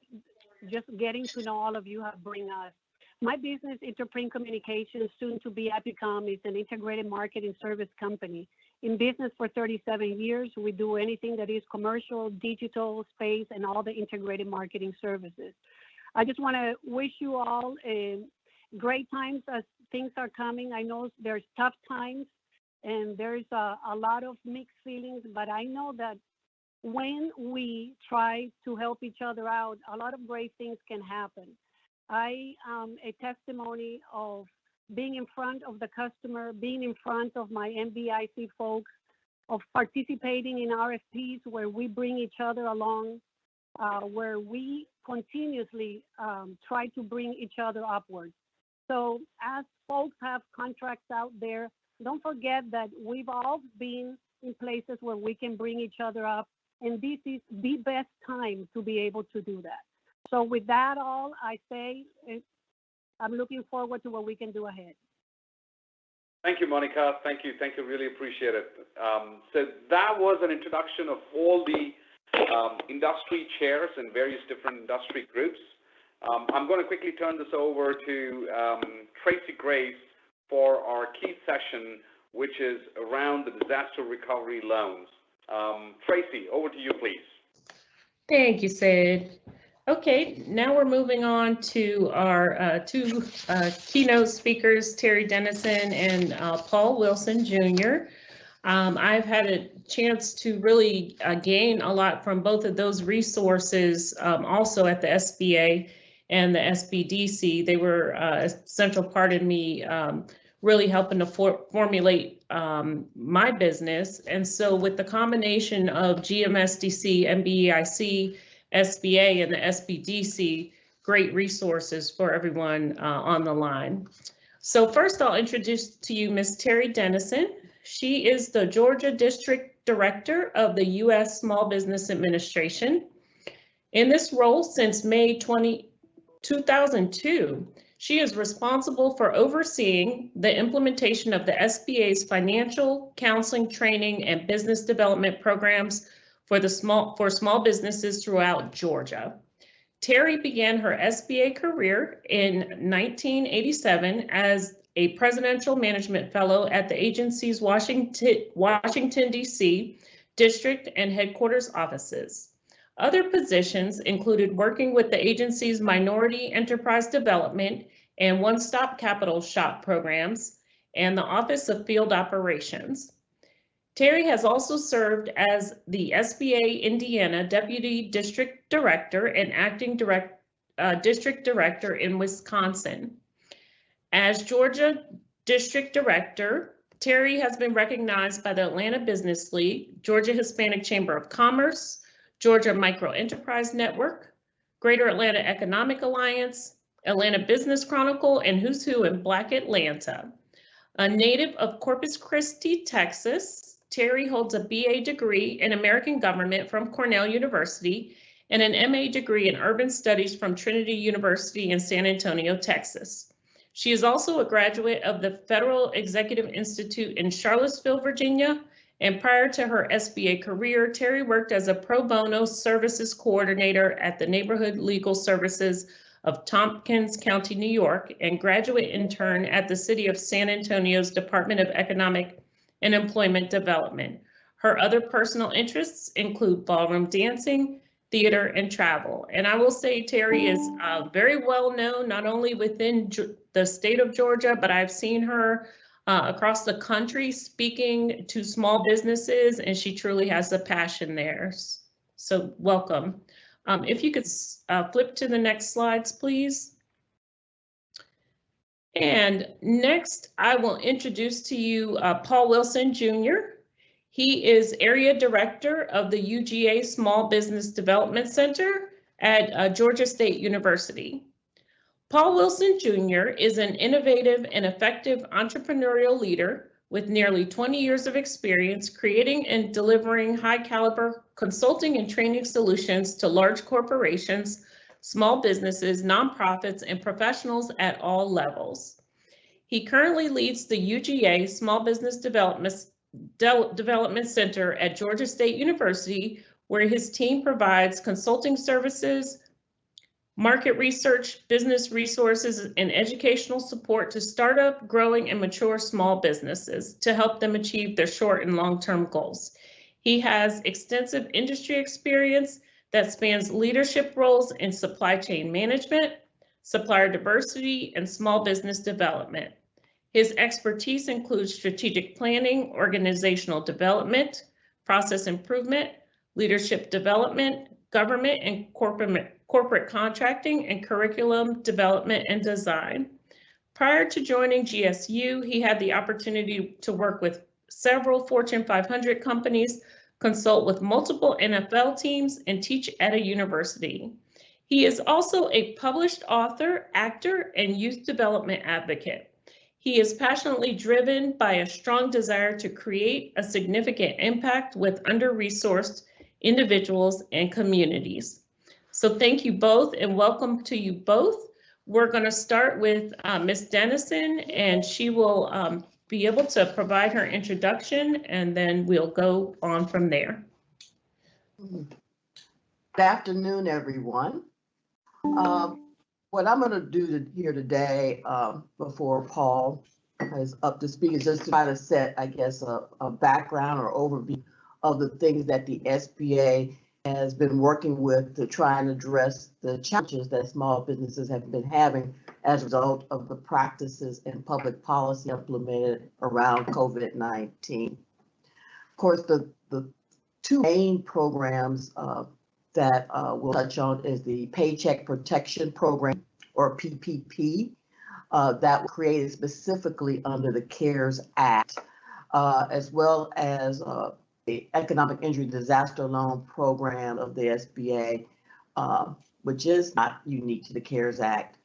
just getting to know all of you have bring us. My business, Interprint Communications, soon to be Epicom, is an integrated marketing service company. In business for 37 years, we do anything that is commercial, digital, space, and all the integrated marketing services. I just want to wish you all great times as things are coming. I know there's tough times and there's a lot of mixed feelings, but I know that when we try to help each other out, a lot of great things can happen. I am a testimony of being in front of the customer, being in front of my MBEIC folks, of participating in RFPs where we bring each other along, where we continuously try to bring each other upwards. So as folks have contracts out there, don't forget that we've all been in places where we can bring each other up and this is the best time to be able to do that. So with that all, I say I'm looking forward to what we can do ahead. Thank you, Monica. Thank you. Thank you. Really appreciate it. So that was an introduction of all the industry chairs in various different industry groups. I'm going to quickly turn this over to Tracy Grace for our key session, which is around the disaster recovery loans. Tracy, over to you, please. Thank you, Sid. Okay, now we're moving on to our two keynote speakers, Terry Dennison and Paul Wilson Jr. I've had a chance to really gain a lot from both of those resources, also at the SBA and the SBDC. They were a central part in me really helping to formulate my business. And so with the combination of GMSDC, MBEIC, SBA, and the SBDC, great resources for everyone on the line. So first I'll introduce to you Ms. Terry Dennison. She is the Georgia District Director of the U.S. Small Business Administration. In this role since May 2002, she is responsible for overseeing the implementation of the SBA's financial, counseling, training, and business development programs for small businesses throughout Georgia. Terry began her SBA career in 1987 as a Presidential Management Fellow at the agency's Washington, D.C. district and headquarters offices. Other positions included working with the agency's Minority Enterprise Development and One-Stop Capital Shop programs and the Office of Field Operations. Terry has also served as the SBA Indiana Deputy District Director and Acting District Director in Wisconsin. As Georgia District Director, Terry has been recognized by the Atlanta Business League, Georgia Hispanic Chamber of Commerce, Georgia Micro Enterprise Network, Greater Atlanta Economic Alliance, Atlanta Business Chronicle, and Who's Who in Black Atlanta. A native of Corpus Christi, Texas, Terry holds a BA degree in American Government from Cornell University and an MA degree in Urban Studies from Trinity University in San Antonio, Texas. She is also a graduate of the Federal Executive Institute in Charlottesville, Virginia, and prior to her SBA career, Terry worked as a pro bono services coordinator at the Neighborhood Legal Services of Tompkins County, New York, and graduate intern at the City of San Antonio's Department of Economic and Employment Development. Her other personal interests include ballroom dancing, theater, and travel. And I will say Terry is very well known, not only within the state of Georgia, but I've seen her across the country speaking to small businesses, and she truly has a passion there. So welcome. If you could flip to the next slides, please. And next, I will introduce to you Paul Wilson Jr. He is Area Director of the UGA Small Business Development Center at Georgia State University. Paul Wilson Jr. is an innovative and effective entrepreneurial leader with nearly 20 years of experience creating and delivering high-caliber consulting and training solutions to large corporations, small businesses, nonprofits, and professionals at all levels. He currently leads the UGA Small Business Development Center at Georgia State University, where his team provides consulting services, market research, business resources, and educational support to startup, growing, and mature small businesses to help them achieve their short and long-term goals. He has extensive industry experience that spans leadership roles in supply chain management, supplier diversity, and small business development. His expertise includes strategic planning, organizational development, process improvement, leadership development, government and corporate contracting, and curriculum development and design. Prior to joining GSU, he had the opportunity to work with several Fortune 500 companies, consult with multiple NFL teams, and teach at a university. He is also a published author, actor, and youth development advocate. He is passionately driven by a strong desire to create a significant impact with under-resourced individuals, and communities. So thank you both and welcome to you both. We're going to start with Ms. Dennison, and she will be able to provide her introduction, and then we'll go on from there. Good afternoon, everyone. What I'm going to do here today, before Paul is up to speed, is just to try to set, I guess, a background or overview of the things that the SBA has been working with to try and address the challenges that small businesses have been having as a result of the practices and public policy implemented around COVID-19. Of course, the two main programs that we'll touch on is the Paycheck Protection Program, or PPP, that was created specifically under the CARES Act, as well as the Economic Injury Disaster Loan Program of the SBA, which is not unique to the CARES Act,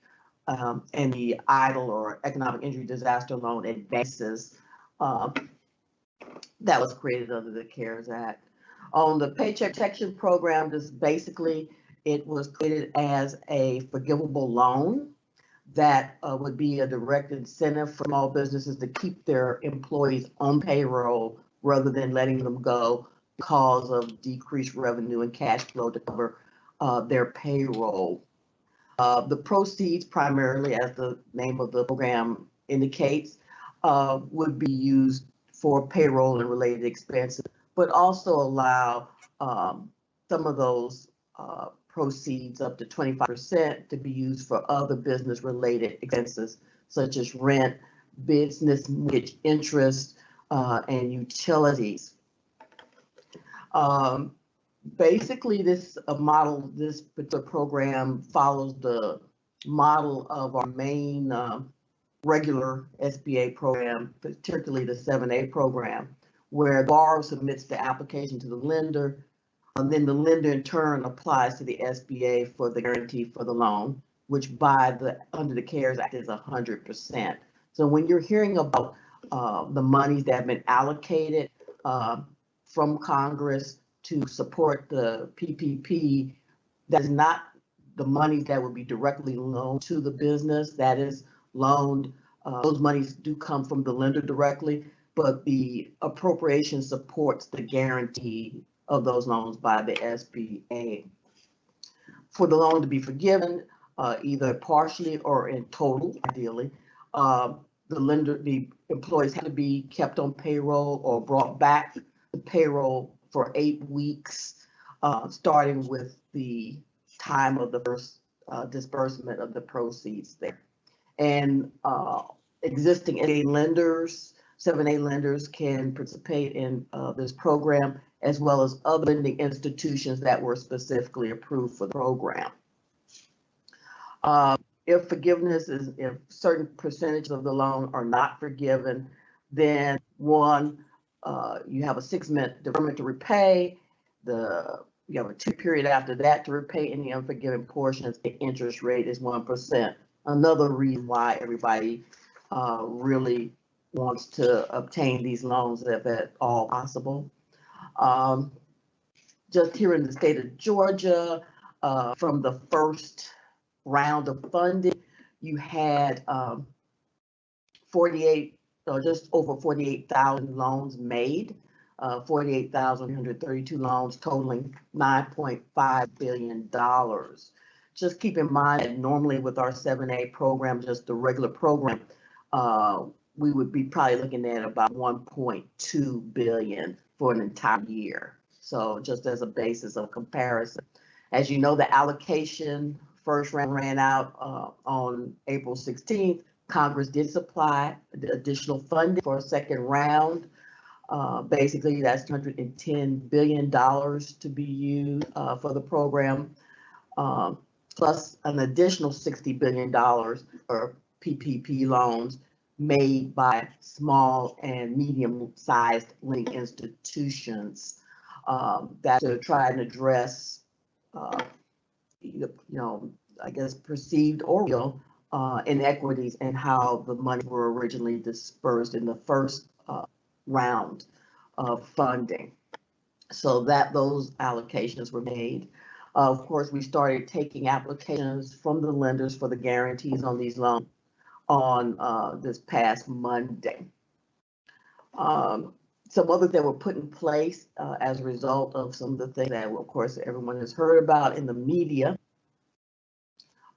and the EIDL, or Economic Injury Disaster Loan Advances, that was created under the CARES Act. On the Paycheck Protection Program, just basically, it was created as a forgivable loan that would be a direct incentive for small businesses to keep their employees on payroll rather than letting them go because of decreased revenue and cash flow to cover their payroll. The proceeds, primarily, as the name of the program indicates, would be used for payroll and related expenses, but also allow some of those proceeds, up to 25%, to be used for other business-related expenses, such as rent, business mortgage interest, and utilities. Basically, this particular program follows the model of our main regular SBA program, particularly the 7A program, where the borrower submits the application to the lender, and then the lender in turn applies to the SBA for the guarantee for the loan, which under the CARES Act is 100%. So when you're hearing about the monies that have been allocated from Congress to support the PPP, that is not the money that would be directly loaned to the business. That is loaned, those monies do come from the lender directly, but the appropriation supports the guarantee of those loans by the SBA. For the loan to be forgiven, either partially or in total, ideally, the employees have to be kept on payroll or brought back to payroll for 8 weeks, starting with the time of the first disbursement of the proceeds there. And existing 7A lenders can participate in this program, as well as other lending institutions that were specifically approved for the program. If certain percentages of the loan are not forgiven, then you have a 6-month deferment to repay. You have a 2 period after that to repay any unforgiven portions. The interest rate is 1%. Another reason why everybody really wants to obtain these loans if at all possible. Just here in the state of Georgia, from the first round of funding, you had just over 48,000 loans made, 48,132 loans totaling $9.5 billion. Just keep in mind that normally with our 7A program, just the regular program, we would be probably looking at about 1.2 billion for an entire year. So just as a basis of comparison. As you know, the allocation first round ran out on April 16th. Congress did supply additional funding for a second round. Basically, that's $110 billion to be used for the program, plus an additional $60 billion for PPP loans made by small and medium-sized lending institutions that to try and address, I guess, perceived or real inequities in how the money were originally dispersed in the first round of funding. so that those allocations were made. Of course, we started taking applications from the lenders for the guarantees on these loans on this past Monday. Some other that were put in place as a result of some of the things that, of course, everyone has heard about in the media.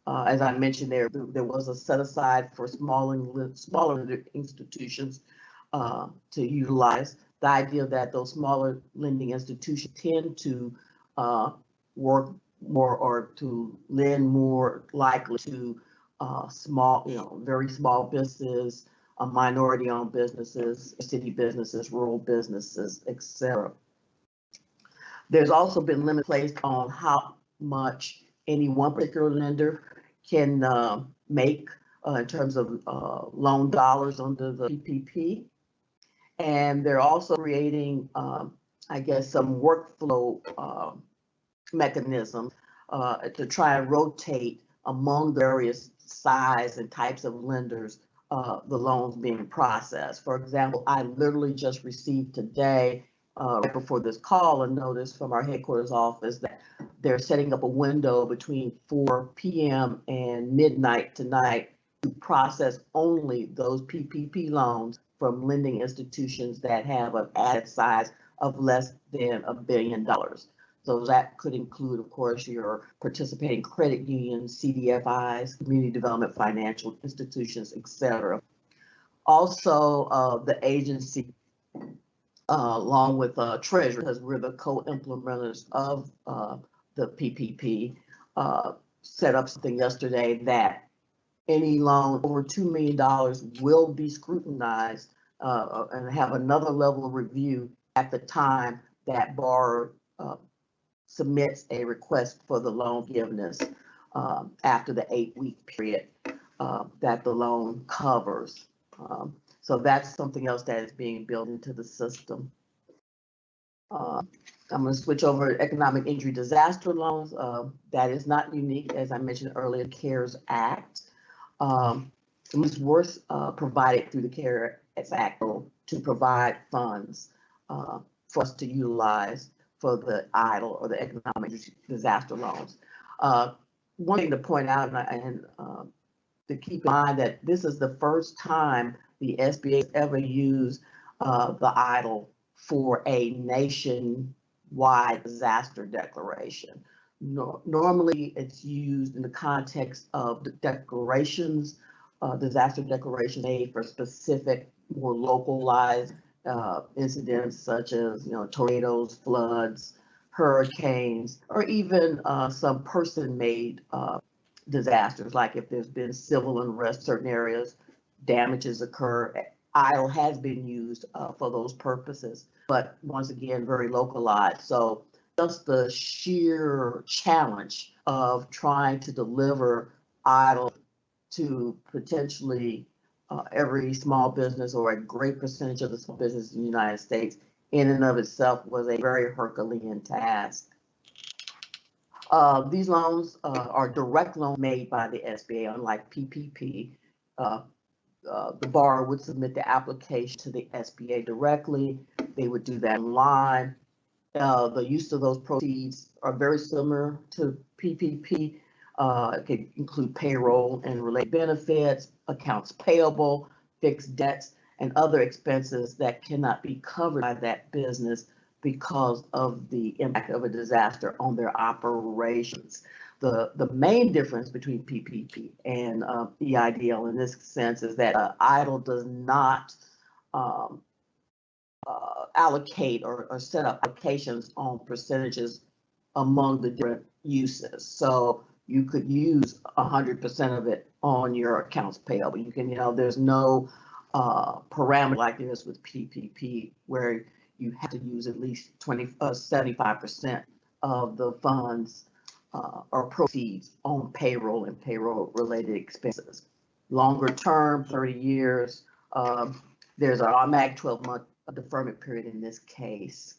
As I mentioned, there was a set aside for smaller institutions to utilize. The idea that those smaller lending institutions tend to work more or to lend more likely to small, very small businesses, minority-owned businesses, city businesses, rural businesses, etc. There's also been limits placed on how much any one particular lender can make in terms of loan dollars under the PPP. And they're also creating, I guess, some workflow mechanisms to try and rotate among various size and types of lenders the loans being processed. For example, I literally just received today, right before this call, a notice from our headquarters office that they're setting up a window between 4 p.m. and midnight tonight to process only those PPP loans from lending institutions that have an asset size of less than $1 billion. So that could include, of course, your participating credit unions, CDFIs, community development financial institutions, etc. Also, the agency, along with Treasury, because we're the co-implementers of the PPP, set up something yesterday that any loan over $2 million will be scrutinized and have another level of review at the time that borrower submits a request for the loan forgiveness after the 8-week period that the loan covers. So that's something else that is being built into the system. I'm going to switch over to economic injury disaster loans. That is not unique, as I mentioned earlier, CARES Act. These were provided through the CARES Act to provide funds for us to utilize for the EIDL or the economic disaster loans. One thing to point out and to keep in mind that this is the first time the SBA has ever used the EIDL for a nationwide disaster declaration. Normally, it's used in the context of the declarations, disaster declarations made for specific, more localized incidents such as tornadoes, floods, hurricanes, or even some person-made disasters, like if there's been civil unrest, certain areas, damages occur. EIDL has been used for those purposes, but once again, very localized. So just the sheer challenge of trying to deliver EIDL to potentially every small business or a great percentage of the small business in the United States in and of itself was a very Herculean task. These loans are direct loans made by the SBA, unlike PPP. The borrower would submit the application to the SBA directly. They would do that online. The use of those proceeds are very similar to PPP. It can include payroll and related benefits, accounts payable, fixed debts, and other expenses that cannot be covered by that business because of the impact of a disaster on their operations. The main difference between PPP and EIDL in this sense is that EIDL does not allocate or set up allocations on percentages among the different uses. So you could use 100% of it on your accounts payable. You can, there's no parameter like this with PPP where you have to use at least 75% of the funds or proceeds on payroll and payroll related expenses. Longer term, 30 years, there's an automatic 12-month deferment period in this case.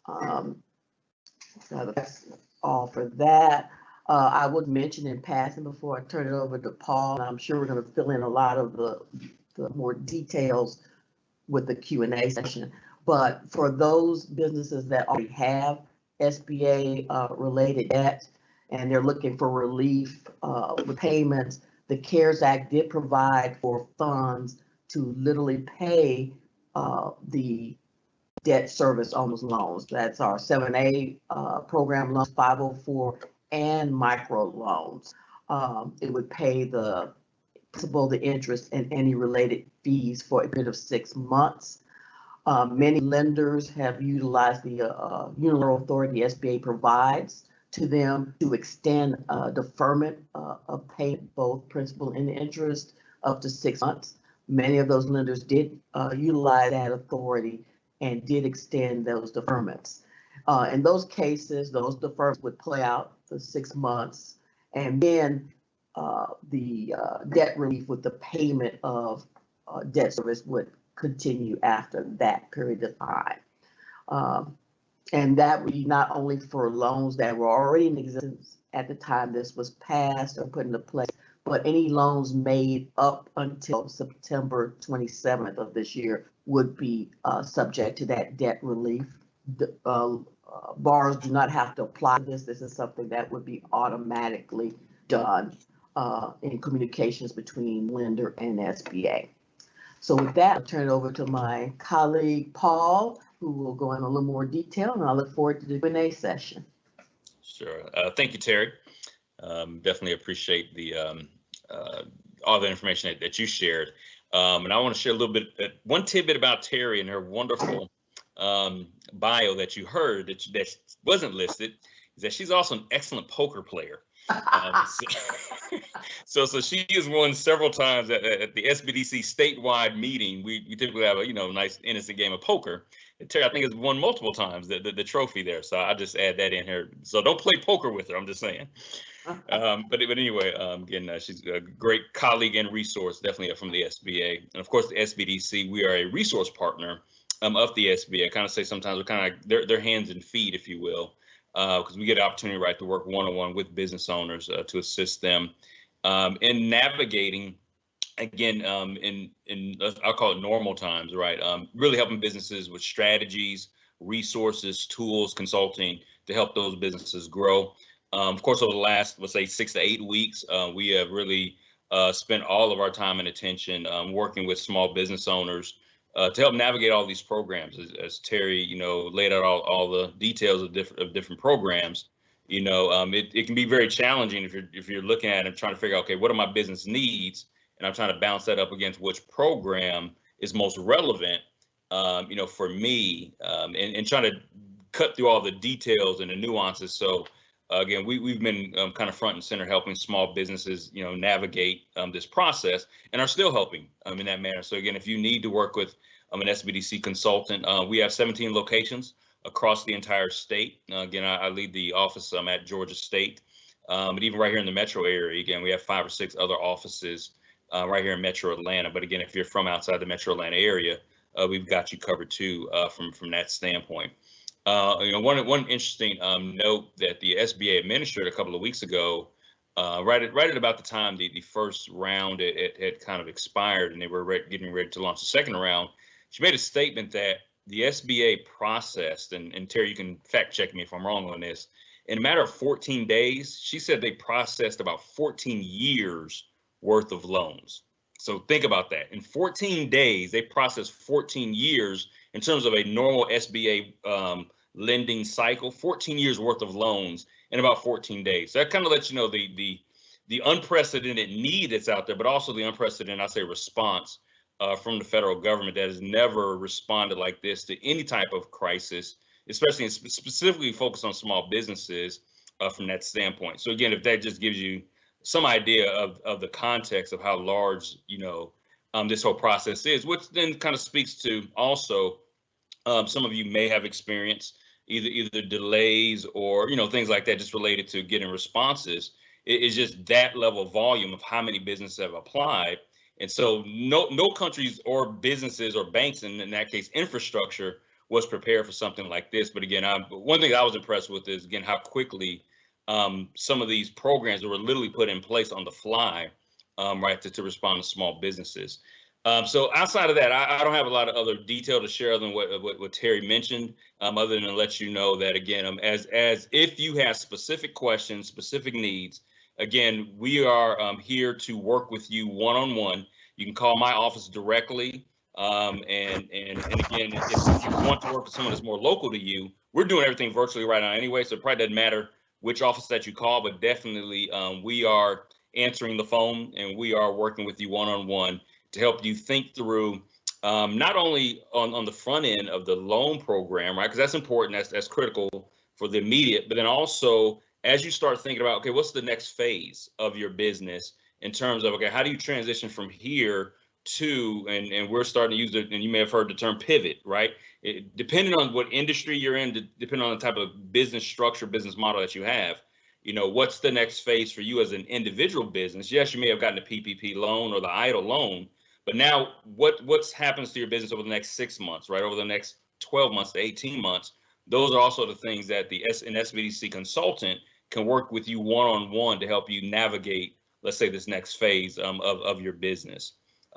So that's all for that. I would mention in passing before I turn it over to Paul, and I'm sure we're going to fill in a lot of the more details with the Q&A session. But for those businesses that already have SBA related debt and they're looking for relief with payments, the CARES Act did provide for funds to literally pay the debt service on those loans. That's our 7A program loans, 504, and micro loans. It would pay the principal, the interest, and any related fees for a period of 6 months. Many lenders have utilized the unilateral authority the SBA provides to them to extend deferment of payment, both principal and interest, up to 6 months. Many of those lenders did utilize that authority and did extend those deferments. In those cases, those deferments would play out for 6 months, and then the debt relief with the payment of debt service would continue after that period of time. And that would be not only for loans that were already in existence at the time this was passed or put into place, but any loans made up until September 27th of this year would be subject to that debt relief. Borrowers do not have to apply this. This is something that would be automatically done in communications between lender and SBA. So with that, I'll turn it over to my colleague, Paul, who will go in a little more detail, and I look forward to the Q&A session. Sure. Thank you, Terry. Definitely appreciate the all the information that you shared. And I want to share a little bit, one tidbit about Terry and her wonderful bio that you heard that wasn't listed, is that she's also an excellent poker player. So she has won several times at the SBDC statewide meeting. We typically have a nice innocent game of poker. And Terry, I think, has won multiple times the trophy there. So I just add that in here. So don't play poker with her. I'm just saying. But anyway, again, she's a great colleague and resource, definitely from the SBA, and of course the SBDC. We are a resource partner of the SBA. I kind of say sometimes we're kind of like their hands and feet, if you will. Because we get an opportunity, right, to work one-on-one with business owners to assist them in navigating, again, in I'll call it normal times, right? Really helping businesses with strategies, resources, tools, consulting to help those businesses grow. Of course, over the last, let's say, 6 to 8 weeks, we have really spent all of our time and attention working with small business owners to help navigate all these programs. As Terry, laid out all the details of different programs. It can be very challenging if you're looking at it and trying to figure out, okay, what are my business needs, and I'm trying to bounce that up against which program is most relevant, for me, and trying to cut through all the details and the nuances. So again, we've been kind of front and center helping small businesses, navigate this process, and are still helping in that manner. So again, if you need to work with an SBDC consultant, we have 17 locations across the entire state. Again, I lead the office at Georgia State, but even right here in the metro area, again, we have 5 or 6 other offices right here in Metro Atlanta. But again, if you're from outside the Metro Atlanta area, we've got you covered too from that standpoint. One interesting note that the SBA administered a couple of weeks ago, right at about the time the first round had kind of expired and they were getting ready to launch the second round, she made a statement that the SBA processed, and Terry, you can fact check me if I'm wrong on this, in a matter of 14 days, she said they processed about 14 years worth of loans. So think about that. In 14 days, they processed 14 years in terms of a normal SBA lending cycle, 14 years worth of loans in about 14 days. So that kind of lets you know the unprecedented need that's out there, but also the unprecedented, I say, response from the federal government that has never responded like this to any type of crisis, especially specifically focused on small businesses from that standpoint. So again, if that just gives you some idea of the context of how large, this whole process is, which then kind of speaks to also some of you may have experienced either delays or, things like that, just related to getting responses. It's just that level of volume of how many businesses have applied. And so no countries or businesses or banks, in that case, infrastructure, was prepared for something like this. But again, one thing I was impressed with is, again, how quickly some of these programs were literally put in place on the fly, right, to respond to small businesses. So outside of that, I don't have a lot of other detail to share other than what Terry mentioned, other than to let you know that, again, as if you have specific questions, specific needs, again, we are here to work with you one-on-one. You can call my office directly. And again, if you want to work with someone that's more local to you, we're doing everything virtually right now anyway, so it probably doesn't matter which office that you call, but definitely we are answering the phone and we are working with you one-on-one to help you think through not only on the front end of the loan program, right? Because that's important, that's critical for the immediate, but then also as you start thinking about, okay, what's the next phase of your business in terms of, okay, how do you transition from here to, and we're starting to use it, and you may have heard the term pivot, right? Depending on what industry you're in, depending on the type of business structure, business model that you have, what's the next phase for you as an individual business? Yes, you may have gotten a PPP loan or the EIDL loan, but now what happens to your business over the next 6 months, right? Over the next 12 months to 18 months, those are also the things that an SBDC consultant can work with you one-on-one to help you navigate, let's say, this next phase of your business.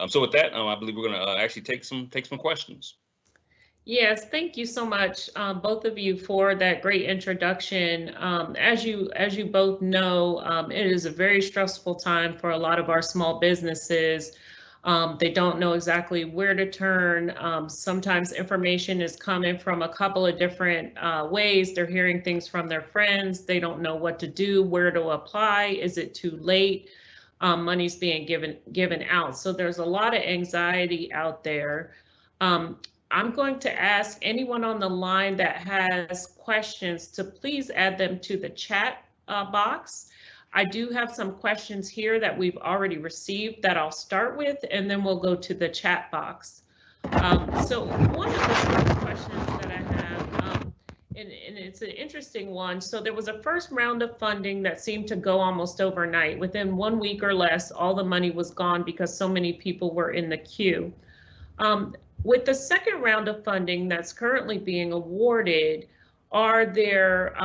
So with that, I believe we're going to actually take some questions. Yes, thank you so much, both of you, for that great introduction. As you both know, it is a very stressful time for a lot of our small businesses. They don't know exactly where to turn. Sometimes information is coming from a couple of different ways. They're hearing things from their friends. They don't know what to do, where to apply. Is it too late? Money's being given out. So there's a lot of anxiety out there. I'm going to ask anyone on the line that has questions to please add them to the chat box. I do have some questions here that we've already received that I'll start with, and then we'll go to the chat box. So one of the first questions that I have, and it's an interesting one. So there was a first round of funding that seemed to go almost overnight. Within 1 week or less, all the money was gone because so many people were in the queue. With the second round of funding that's currently being awarded, are there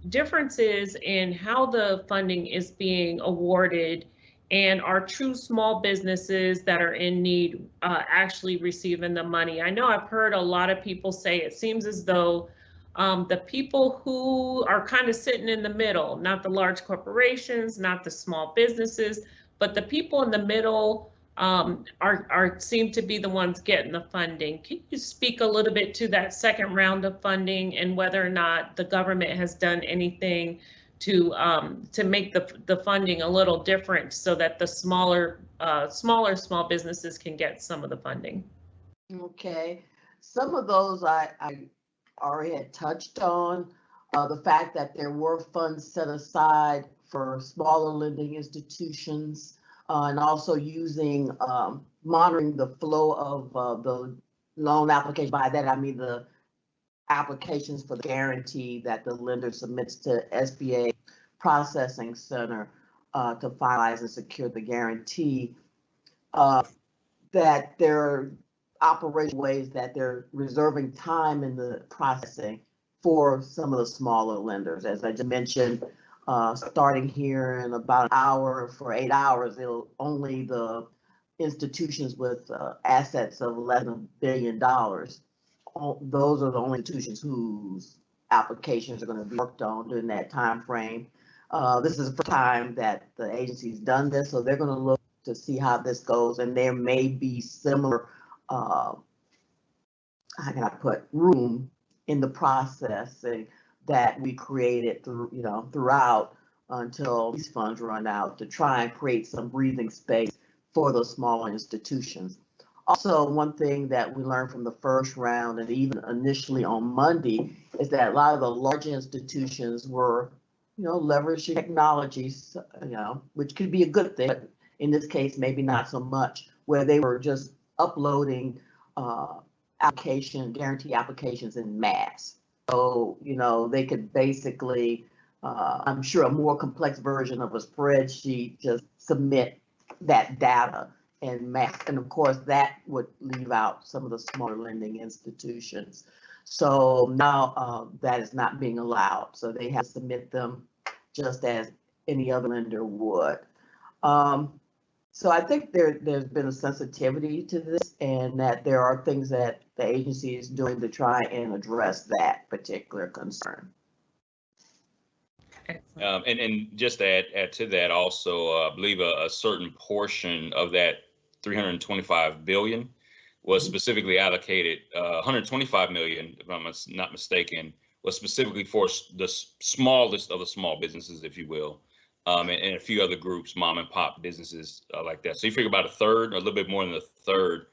differences in how the funding is being awarded, and are true small businesses that are in need actually receiving the money? I know I've heard a lot of people say it seems as though the people who are kind of sitting in the middle, not the large corporations, not the small businesses, but the people in the middle seem to be the ones getting the funding. Can you speak a little bit to that second round of funding and whether or not the government has done anything to make the funding a little different so that the smaller small businesses can get some of the funding? Okay, some of those I already had touched on. The fact that there were funds set aside for smaller lending institutions, and also using monitoring the flow of the loan application. By that I mean the applications for the guarantee that the lender submits to SBA Processing Center to finalize and secure the guarantee. That there are operational ways that they're reserving time in the processing for some of the smaller lenders. As I just mentioned, starting here in about an hour, for 8 hours, only the institutions with assets of less than $1 billion, those are the only institutions whose applications are going to be worked on during that time frame. This is the first time that the agency's done this, so they're going to look to see how this goes, and there may be similar, how can I put, room in the processing that we created throughout until these funds run out, to try and create some breathing space for those smaller institutions. Also, one thing that we learned from the first round, and even initially on Monday, is that a lot of the large institutions were, leveraging technologies, which could be a good thing, but in this case, maybe not so much, where they were just uploading guarantee applications in mass. So, they could basically, I'm sure a more complex version of a spreadsheet, just submit that data en masse. And of course, that would leave out some of the smaller lending institutions. So now that is not being allowed. So they have to submit them just as any other lender would. So I think there's been a sensitivity to this, and that there are things that the agency is doing to try and address that particular concern. And just to add to that also, I believe a certain portion of that 325 billion was specifically allocated, 125 million, if I'm not mistaken, was specifically for the smallest of the small businesses, if you will, and a few other groups, mom and pop businesses like that. So you figure about a third, or a little bit more than a third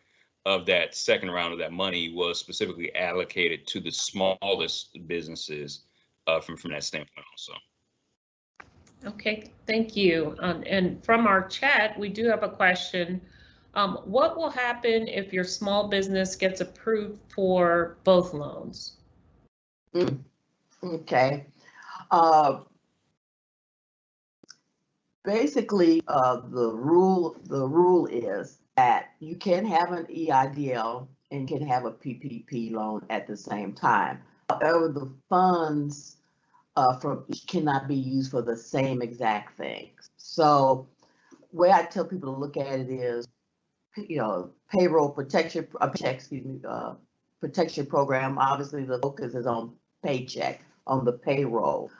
of that second round of that money was specifically allocated to the smallest businesses from that standpoint also. Okay, thank you. And from our chat, we do have a question. What will happen if your small business gets approved for both loans? Okay. Basically, the rule is that you can have an EIDL and can have a PPP loan at the same time. However, the funds from each cannot be used for the same exact things. So, way I tell people to look at it is, payroll protection, protection program. Obviously, the focus is on paycheck, on the payroll.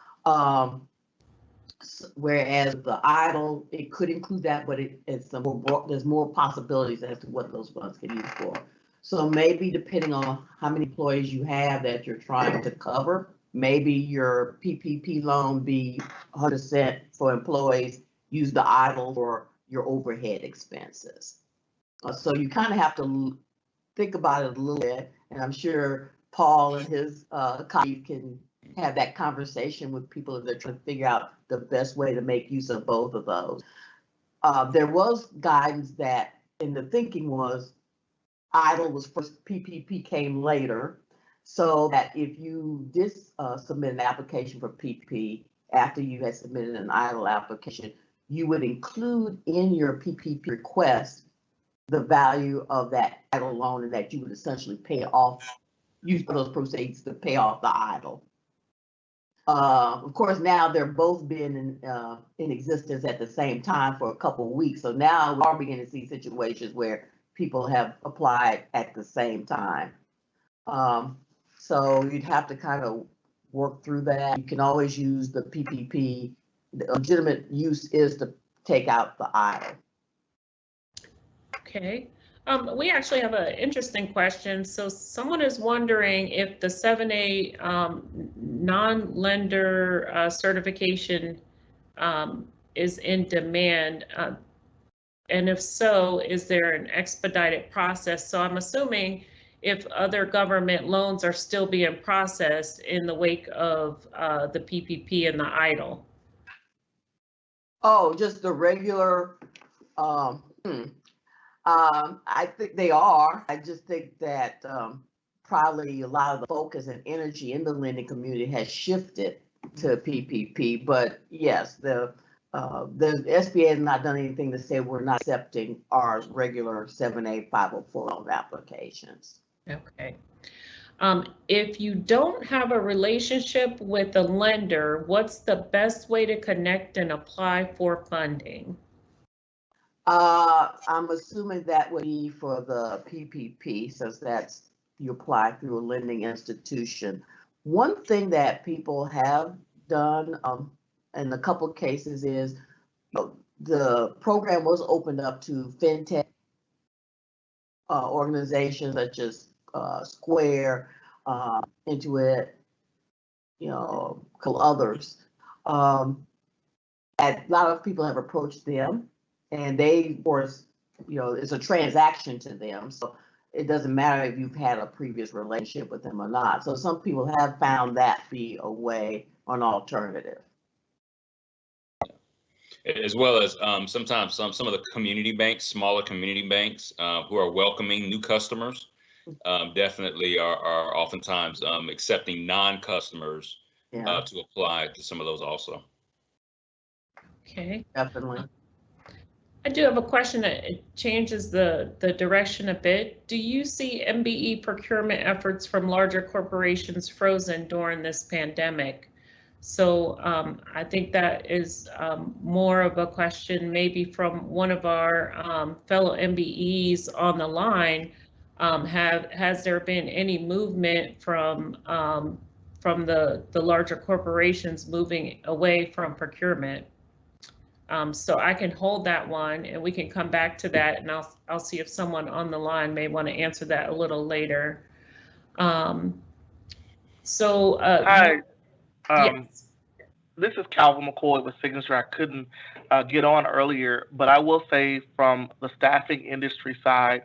Whereas the idle, it could include that, but there's more possibilities as to what those funds can use for. So maybe depending on how many employees you have that you're trying to cover, maybe your PPP loan be 100% for employees, use the idle for your overhead expenses. So you kind of have to think about it a little bit, and I'm sure Paul and his colleague can have that conversation with people if they're trying to figure out the best way to make use of both of those. There was guidance that, in the thinking was, idle was first, PPP came later, so that if you did submit an application for PPP after you had submitted an idle application, you would include in your PPP request the value of that idle loan, and that you would essentially pay off, use those proceeds to pay off the idle. Of course, now they're both been in existence at the same time for a couple of weeks. So now we are beginning to see situations where people have applied at the same time. So you'd have to kind of work through that. You can always use the PPP. The legitimate use is to take out the idle. Okay. We actually have an interesting question. So someone is wondering if the 7A non-lender certification is in demand, and if so, is there an expedited process? So I'm assuming if other government loans are still being processed in the wake of the PPP and the idle. Oh, just the regular. I think they are. I just think that probably a lot of the focus and energy in the lending community has shifted to PPP. But yes, the SBA has not done anything to say we're not accepting our regular 7A 504 loan applications. Okay. If you don't have a relationship with a lender, what's the best way to connect and apply for funding? I'm assuming that would be for the PPP, since that's you apply through a lending institution. One thing that people have done in a couple of cases is the program was opened up to fintech organizations such as Square, Intuit, a couple others. A lot of people have approached them. And they, of course, it's a transaction to them. So it doesn't matter if you've had a previous relationship with them or not. So some people have found that be a way, an alternative. As well as sometimes some of the community banks, smaller community banks who are welcoming new customers, definitely are oftentimes accepting non-customers to apply to some of those also. Okay. Definitely. I do have a question that changes the direction a bit. Do you see MBE procurement efforts from larger corporations frozen during this pandemic? So I think that is more of a question maybe from one of our fellow MBEs on the line. Has there been any movement from the larger corporations moving away from procurement? So I can hold that one, and we can come back to that, and I'll see if someone on the line may want to answer that a little later. Hi. Yes. This is Calvin McCoy with Signature. I couldn't get on earlier, but I will say from the staffing industry side,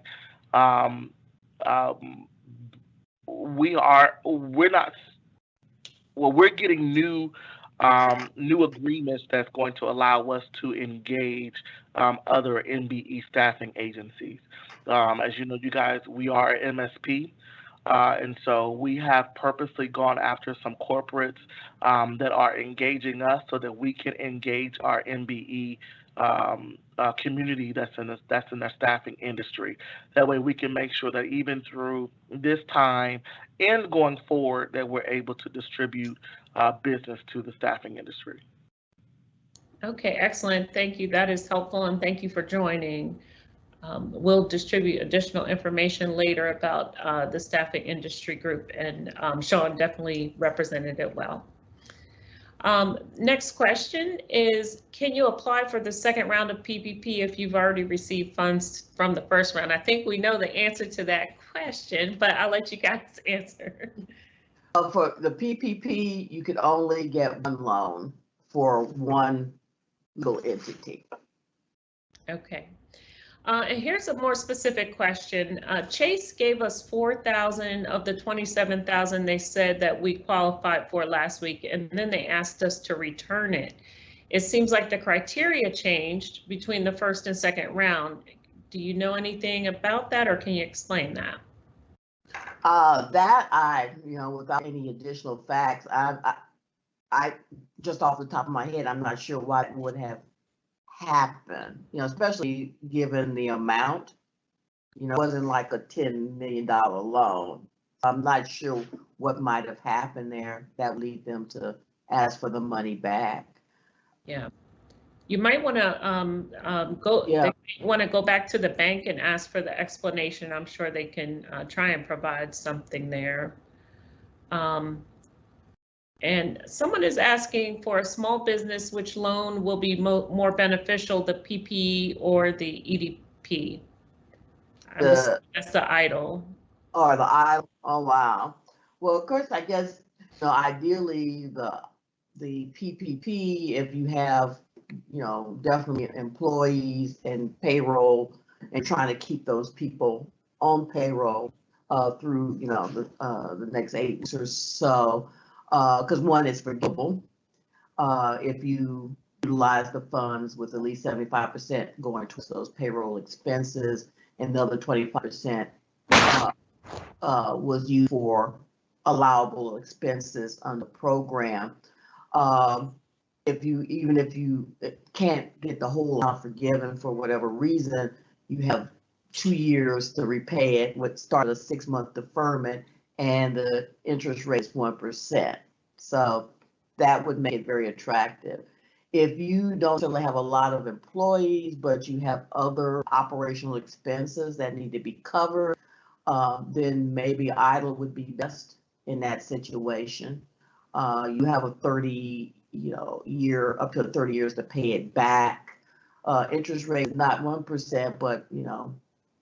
we're getting new agreements that's going to allow us to engage other MBE staffing agencies. As you know, you guys, we are MSP. And so we have purposely gone after some corporates that are engaging us so that we can engage our MBE community that's in the staffing industry. That way we can make sure that even through this time and going forward that we're able to distribute business to the staffing industry. Okay, excellent. Thank you. That is helpful, and thank you for joining. We'll distribute additional information later about the staffing industry group, and Sean definitely represented it well. Next question is, can you apply for the second round of PPP if you've already received funds from the first round? I think we know the answer to that question, but I'll let you guys answer. For the PPP, you could only get one loan for one little entity. Okay. And here's a more specific question. Chase gave us 4,000 of the 27,000 they said that we qualified for last week, and then they asked us to return it. It seems like the criteria changed between the first and second round. Do you know anything about that, or can you explain that? Without any additional facts, I just off the top of my head, I'm not sure why it would have happen, especially given the amount, it wasn't like a $10 million loan. I'm not sure what might have happened there that would lead them to ask for the money back. Yeah, you might want to go back to the bank and ask for the explanation. I'm sure they can try and provide something there. And someone is asking for a small business, which loan will be more beneficial, the PP or the EDP? That's the EIDL. Or the EIDL, oh wow. Well, of course, I guess, ideally the PPP, if you have, definitely employees and payroll and trying to keep those people on payroll through, the next 8 weeks or so. Because one is forgivable if you utilize the funds with at least 75% going towards those payroll expenses, and the other 25% was used for allowable expenses on the program. Even if you can't get the whole amount forgiven for whatever reason, you have 2 years to repay it with start a 6-month deferment, and the interest rate is 1%. So that would make it very attractive. If you don't really have a lot of employees, but you have other operational expenses that need to be covered, then maybe EIDL would be best in that situation. You have a 30 up to 30 years to pay it back. Interest rate is not 1%, but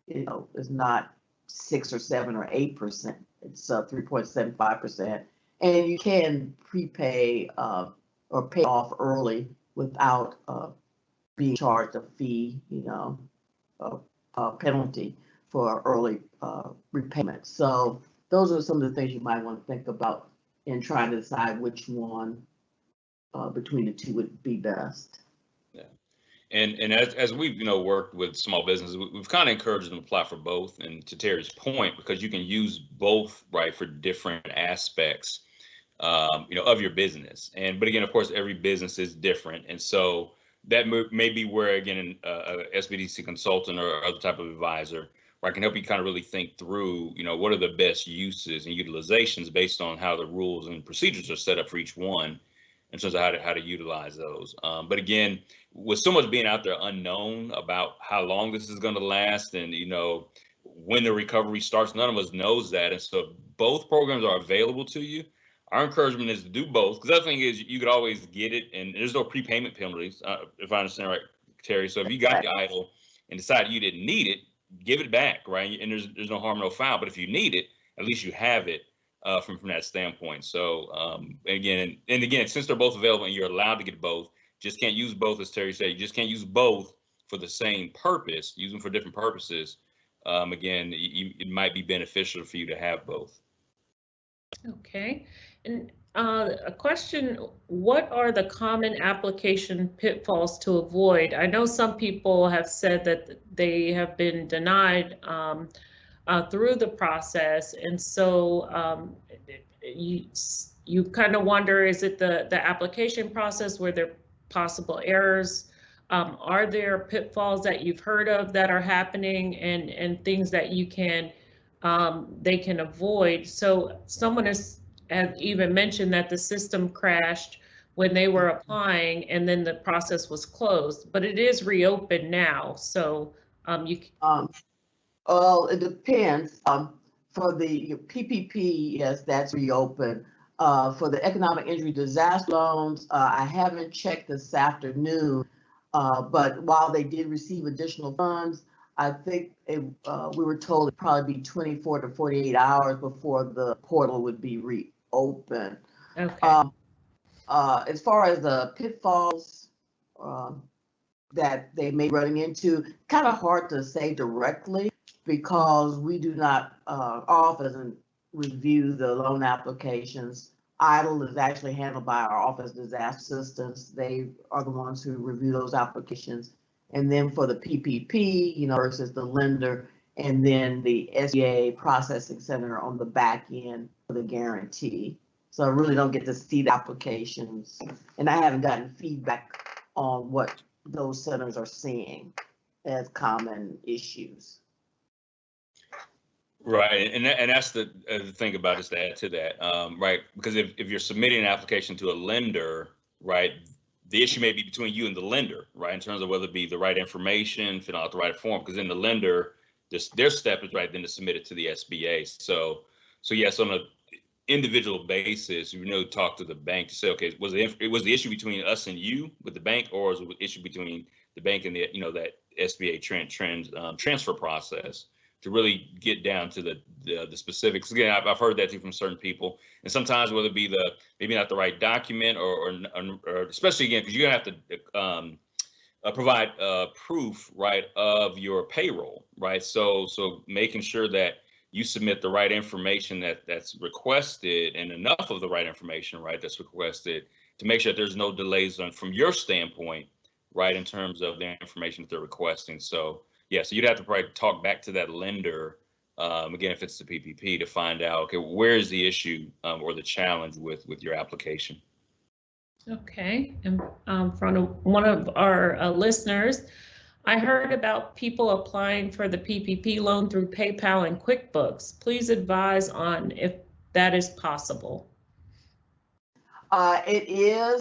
it's not 6 or 7 or 8%. It's 3.75%, and you can prepay or pay off early without being charged a fee, a penalty for early repayment. So those are some of the things you might want to think about in trying to decide which one between the two would be best. And as we've worked with small businesses, we've kind of encouraged them to apply for both. And to Terry's point, because you can use both, right, for different aspects, of your business. But again, of course, every business is different, and so that may be where, again, a SBDC consultant or other type of advisor, where I can help you kind of really think through, what are the best uses and utilizations based on how the rules and procedures are set up for each one. in terms of how to utilize those. But again, with so much being out there unknown about how long this is going to last, and when the recovery starts, none of us knows that. And so both programs are available to you. Our encouragement is to do both, because the other thing is you could always get it, and there's no prepayment penalties, if I understand right, Terry. So if you got the idle and decided you didn't need it, give it back, right? And there's no harm, no foul. But if you need it, at least you have it from that standpoint. So again, since they're both available and you're allowed to get both, just can't use both, as Terry said. You just can't use both for the same purpose. Use them for different purposes. Again, it might be beneficial for you to have both. Okay. And a question, what are the common application pitfalls to avoid? I know some people have said that they have been denied through the process. And so you kind of wonder, is it the application process where there are possible errors? Are there pitfalls that you've heard of that are happening, and things that you can they can avoid? So someone has even mentioned that the system crashed when they were applying, and then the process was closed, but it is reopened now. So well, it depends. For the PPP, yes, that's reopened. For the economic injury disaster loans, I haven't checked this afternoon, but while they did receive additional funds, I think we were told it'd probably be 24 to 48 hours before the portal would be reopened. Okay. As far as the pitfalls that they may be running into, kind of hard to say directly, because we do not, our office doesn't review the loan applications. EIDL is actually handled by our Office of Disaster Assistance. They are the ones who review those applications. And then for the PPP, versus the lender, and then the SBA processing center on the back end for the guarantee. So I really don't get to see the applications, and I haven't gotten feedback on what those centers are seeing as common issues. Right, and that's the thing about it, to add to that, right? Because if you're submitting an application to a lender, right, the issue may be between you and the lender, right, in terms of whether it be the right information, fill out the right form, because then the lender, their step is right then to submit it to the SBA. So yes, on an individual basis, talk to the bank to say, okay, was the issue between us and you with the bank, or was it an issue between the bank and the that SBA transfer process, to really get down to the specifics. Again, I've heard that too from certain people, and sometimes whether it be maybe not the right document, or especially again, because you're gonna have to provide proof, right, of your payroll, right? So making sure that you submit the right information that's requested, and enough of the right information, right, that's requested, to make sure that there's no delays from your standpoint, right, in terms of the information that they're requesting. So yeah, so you'd have to probably talk back to that lender, again, if it's the PPP, to find out, okay, where is the issue or the challenge with your application. Okay, and from one of our listeners, I heard about people applying for the PPP loan through PayPal and QuickBooks. Please advise on if that is possible. It is.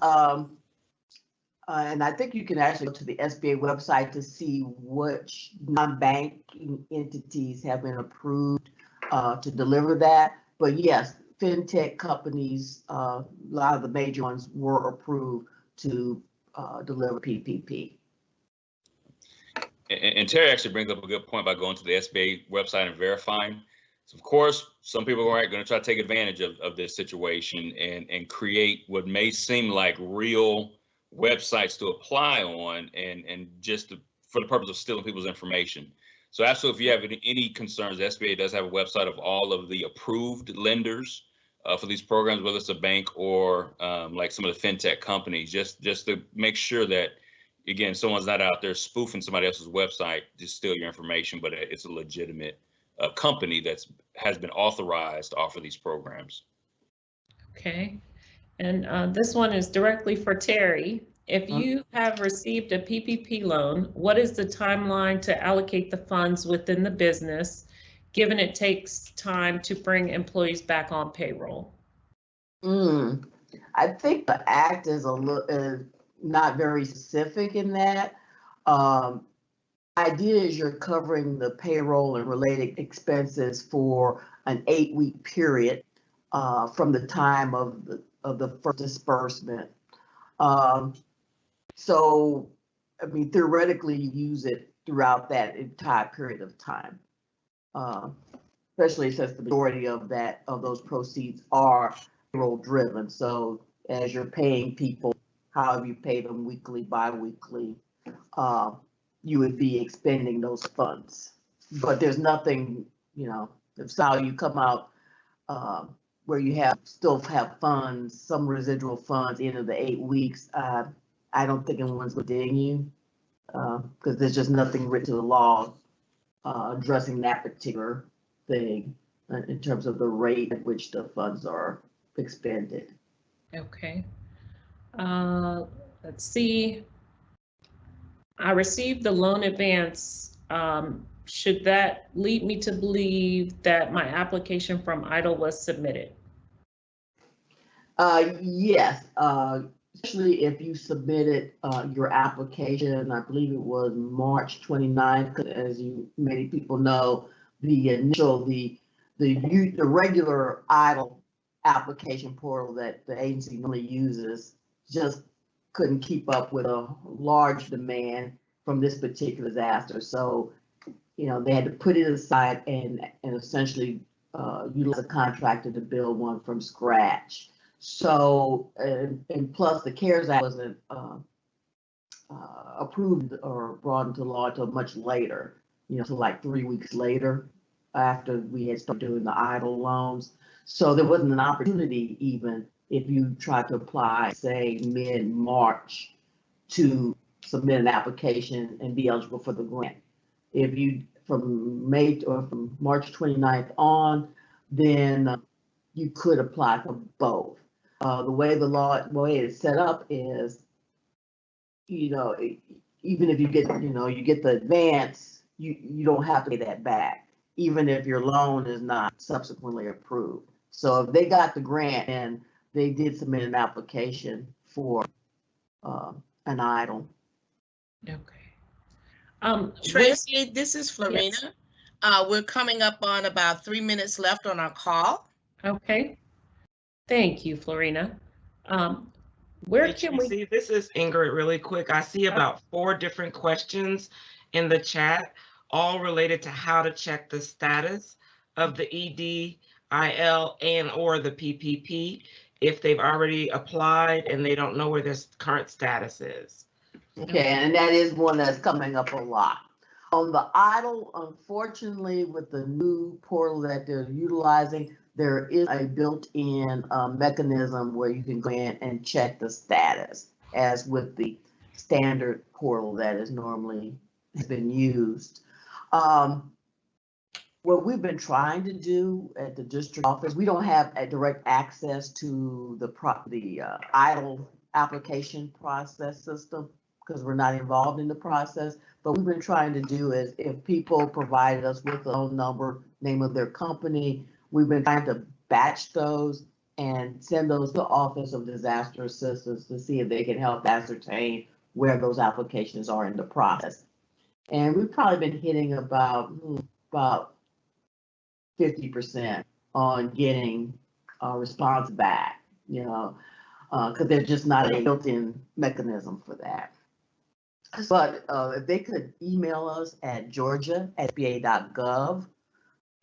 And I think you can actually go to the SBA website to see which non-banking entities have been approved to deliver that. But yes, fintech companies, a lot of the major ones were approved to deliver PPP. And Terry actually brings up a good point by going to the SBA website and verifying. So of course, some people are going to try to take advantage of this situation and create what may seem like real websites to apply on, and just for the purpose of stealing people's information. So absolutely, if you have any concerns, the SBA does have a website of all of the approved lenders for these programs, whether it's a bank or like some of the fintech companies, just to make sure that, again, someone's not out there spoofing somebody else's website to steal your information, but it's a legitimate company that has been authorized to offer these programs. Okay. And this one is directly for Terry. If you have received a PPP loan, what is the timeline to allocate the funds within the business, given it takes time to bring employees back on payroll? I think the act is not very specific in that. Idea is you're covering the payroll and related expenses for an 8-week period from the time of the first disbursement. So, I mean, theoretically, you use it throughout that entire period of time, especially since the majority of those proceeds are payroll driven. So, as you're paying people, however you pay them weekly, bi-weekly, you would be expending those funds. But there's nothing, if somehow you come out where you still have funds, some residual funds into the 8 weeks, I don't think anyone's going to ding you because there's just nothing written to the law addressing that particular thing in terms of the rate at which the funds are expended. Okay. Let's see. I received the loan advance. Should that lead me to believe that my application from EIDL was submitted? Yes, especially if you submitted your application, I believe it was March 29th, as many people know, the regular EIDL application portal that the agency normally uses just couldn't keep up with a large demand from this particular disaster. So, they had to put it aside and essentially utilize a contractor to build one from scratch. So, and plus the CARES Act wasn't approved or brought into law until much later, so like 3 weeks later after we had started doing the EIDL loans. So there wasn't an opportunity even if you tried to apply, say, mid-March to submit an application and be eligible for the grant. If you, from March 29th on, then you could apply for both. The way it's set up is, even if you get, you get the advance, you don't have to pay that back, even if your loan is not subsequently approved. So if they got the grant and they did submit an application for an EIDL. Okay. Tracy, this is Florina. Yes. We're coming up on about 3 minutes left on our call. Okay. Thank you, Florina. Where can we see? This is Ingrid really quick. I see about 4 different questions in the chat, all related to how to check the status of the EDIL and or the PPP if they've already applied and they don't know where their current status is. Okay, and that is one that's coming up a lot. On the EIDL, unfortunately, with the new portal that they're utilizing, there is a built-in mechanism where you can go in and check the status, as with the standard portal that is normally has been used. What we've been trying to do at the district office, we don't have a direct access to the EIDL application process system because we're not involved in the process. But we've been trying to do is if people provided us with a phone number, name of their company, we've been trying to batch those and send those to the Office of Disaster Assistance to see if they can help ascertain where those applications are in the process. And we've probably been hitting about 50% on getting a response back, because there's just not a built-in mechanism for that. But if they could email us at georgia@sba.gov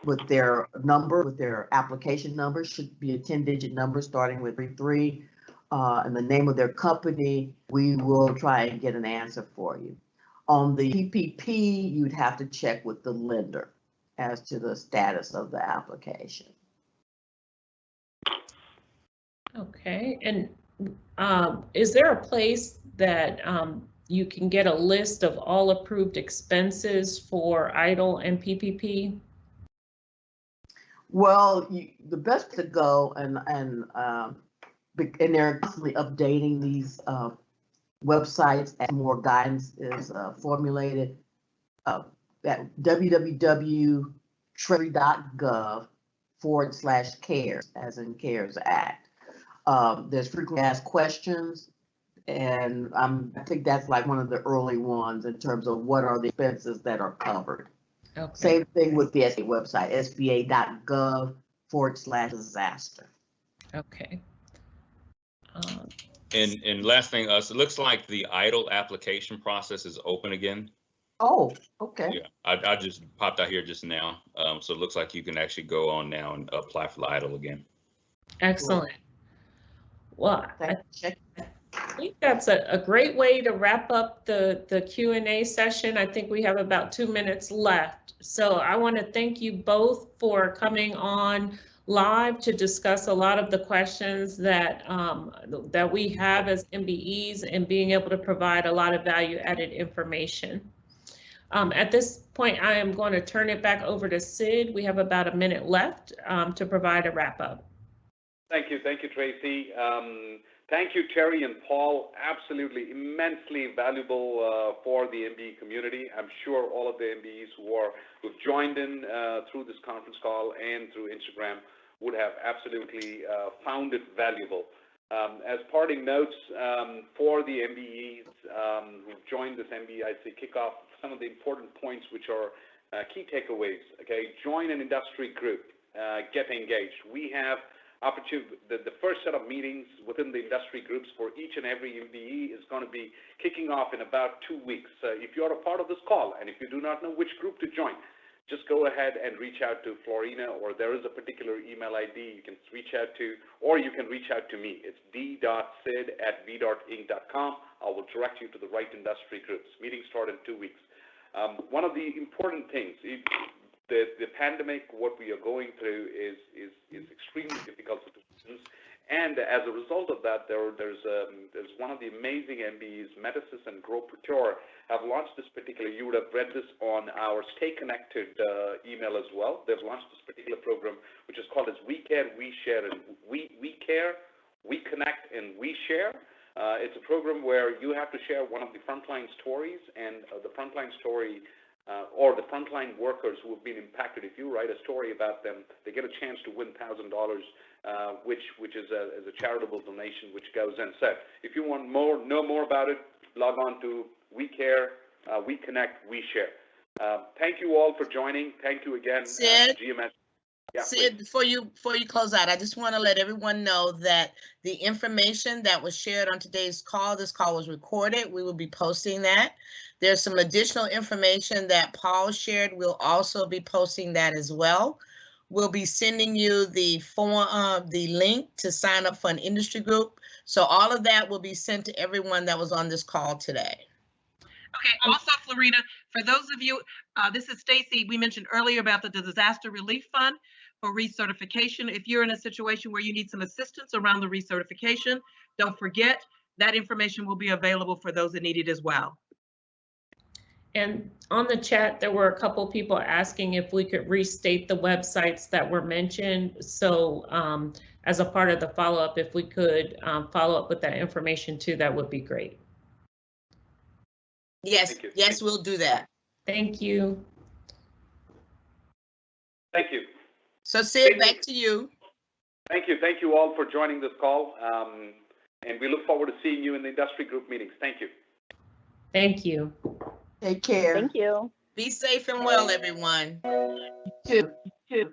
with their number, with their application number, should be a 10-digit number starting with 33, and the name of their company, we will try and get an answer for you. On the PPP, you'd have to check with the lender as to the status of the application. Okay, and is there a place that you can get a list of all approved expenses for EIDL and PPP? Well, the best to go and they're constantly updating these websites as more guidance is formulated. At www.treasury.gov/CARES, as in CARES Act. There's frequently asked questions, and I think that's like one of the early ones in terms of what are the expenses that are covered. Okay. Same thing with the SBA website, sba.gov/disaster. Okay. And last thing, so it looks like the EIDL application process is open again. Oh, okay. Yeah, I just popped out here just now. So it looks like you can actually go on now and apply for the EIDL again. Excellent. Well, I think that's a great way to wrap up the Q&A session. I think we have about 2 minutes left. So I want to thank you both for coming on live to discuss a lot of the questions that that we have as MBEs and being able to provide a lot of value-added information. At this point, I am going to turn it back over to Sid. We have about a minute left to provide a wrap-up. Thank you, Tracy. Thank you, Terry and Paul. Absolutely immensely valuable for the MBE community. I'm sure all of the MBEs who've joined in through this conference call and through Instagram would have absolutely found it valuable. As parting notes for the MBEs who've joined this MBEIC kickoff, some of the important points which are key takeaways. Okay, join an industry group, get engaged. We have opportunity. The first set of meetings within the industry groups for each and every MBE is going to be kicking off in about 2 weeks. If you're a part of this call and if you do not know which group to join, just go ahead and reach out to Florina, or there is a particular email ID you can reach out to, or you can reach out to me. It's d.sid@v.inc.com. I will direct you to the right industry groups. Meetings start in 2 weeks. One of the important things, the pandemic, what we are going through is extremely difficult situations, and as a result of that, there's one of the amazing MBEs, Metasys and Grow Procure, have launched this particular. You would have read this on our Stay Connected email as well. They've launched this particular program, which is called as We Care, We Share, and We Care, We Connect, and We Share. It's a program where you have to share one of the frontline stories, and the frontline story or the frontline workers who have been impacted. If you write a story about them, they get a chance to win $1,000, which is a charitable donation which goes in. So if you want know more about it, log on to We Care, We Connect, We Share. Thank you all for joining. Thank you again, GMS. Yeah, Sid, before you close out, I just want to let everyone know that the information that was shared on today's call, this call was recorded. We will be posting that. There's some additional information that Paul shared. We'll also be posting that as well. We'll be sending you the form, the link to sign up for an industry group. So all of that will be sent to everyone that was on this call today. Okay, also, Florina, for those of you, this is Stacy. We mentioned earlier about the Disaster Relief Fund for recertification. If you're in a situation where you need some assistance around the recertification, don't forget that information will be available for those that need it as well. And on the chat, there were a couple people asking if we could restate the websites that were mentioned. So as a part of the follow-up, if we could follow up with that information too, that would be great. Yes, yes, we'll do that. Thank you. Thank you. So Sid, back to you. Thank you all for joining this call. And we look forward to seeing you in the industry group meetings. Thank you. Thank you. Take care. Thank you. Be safe and well, everyone. You too.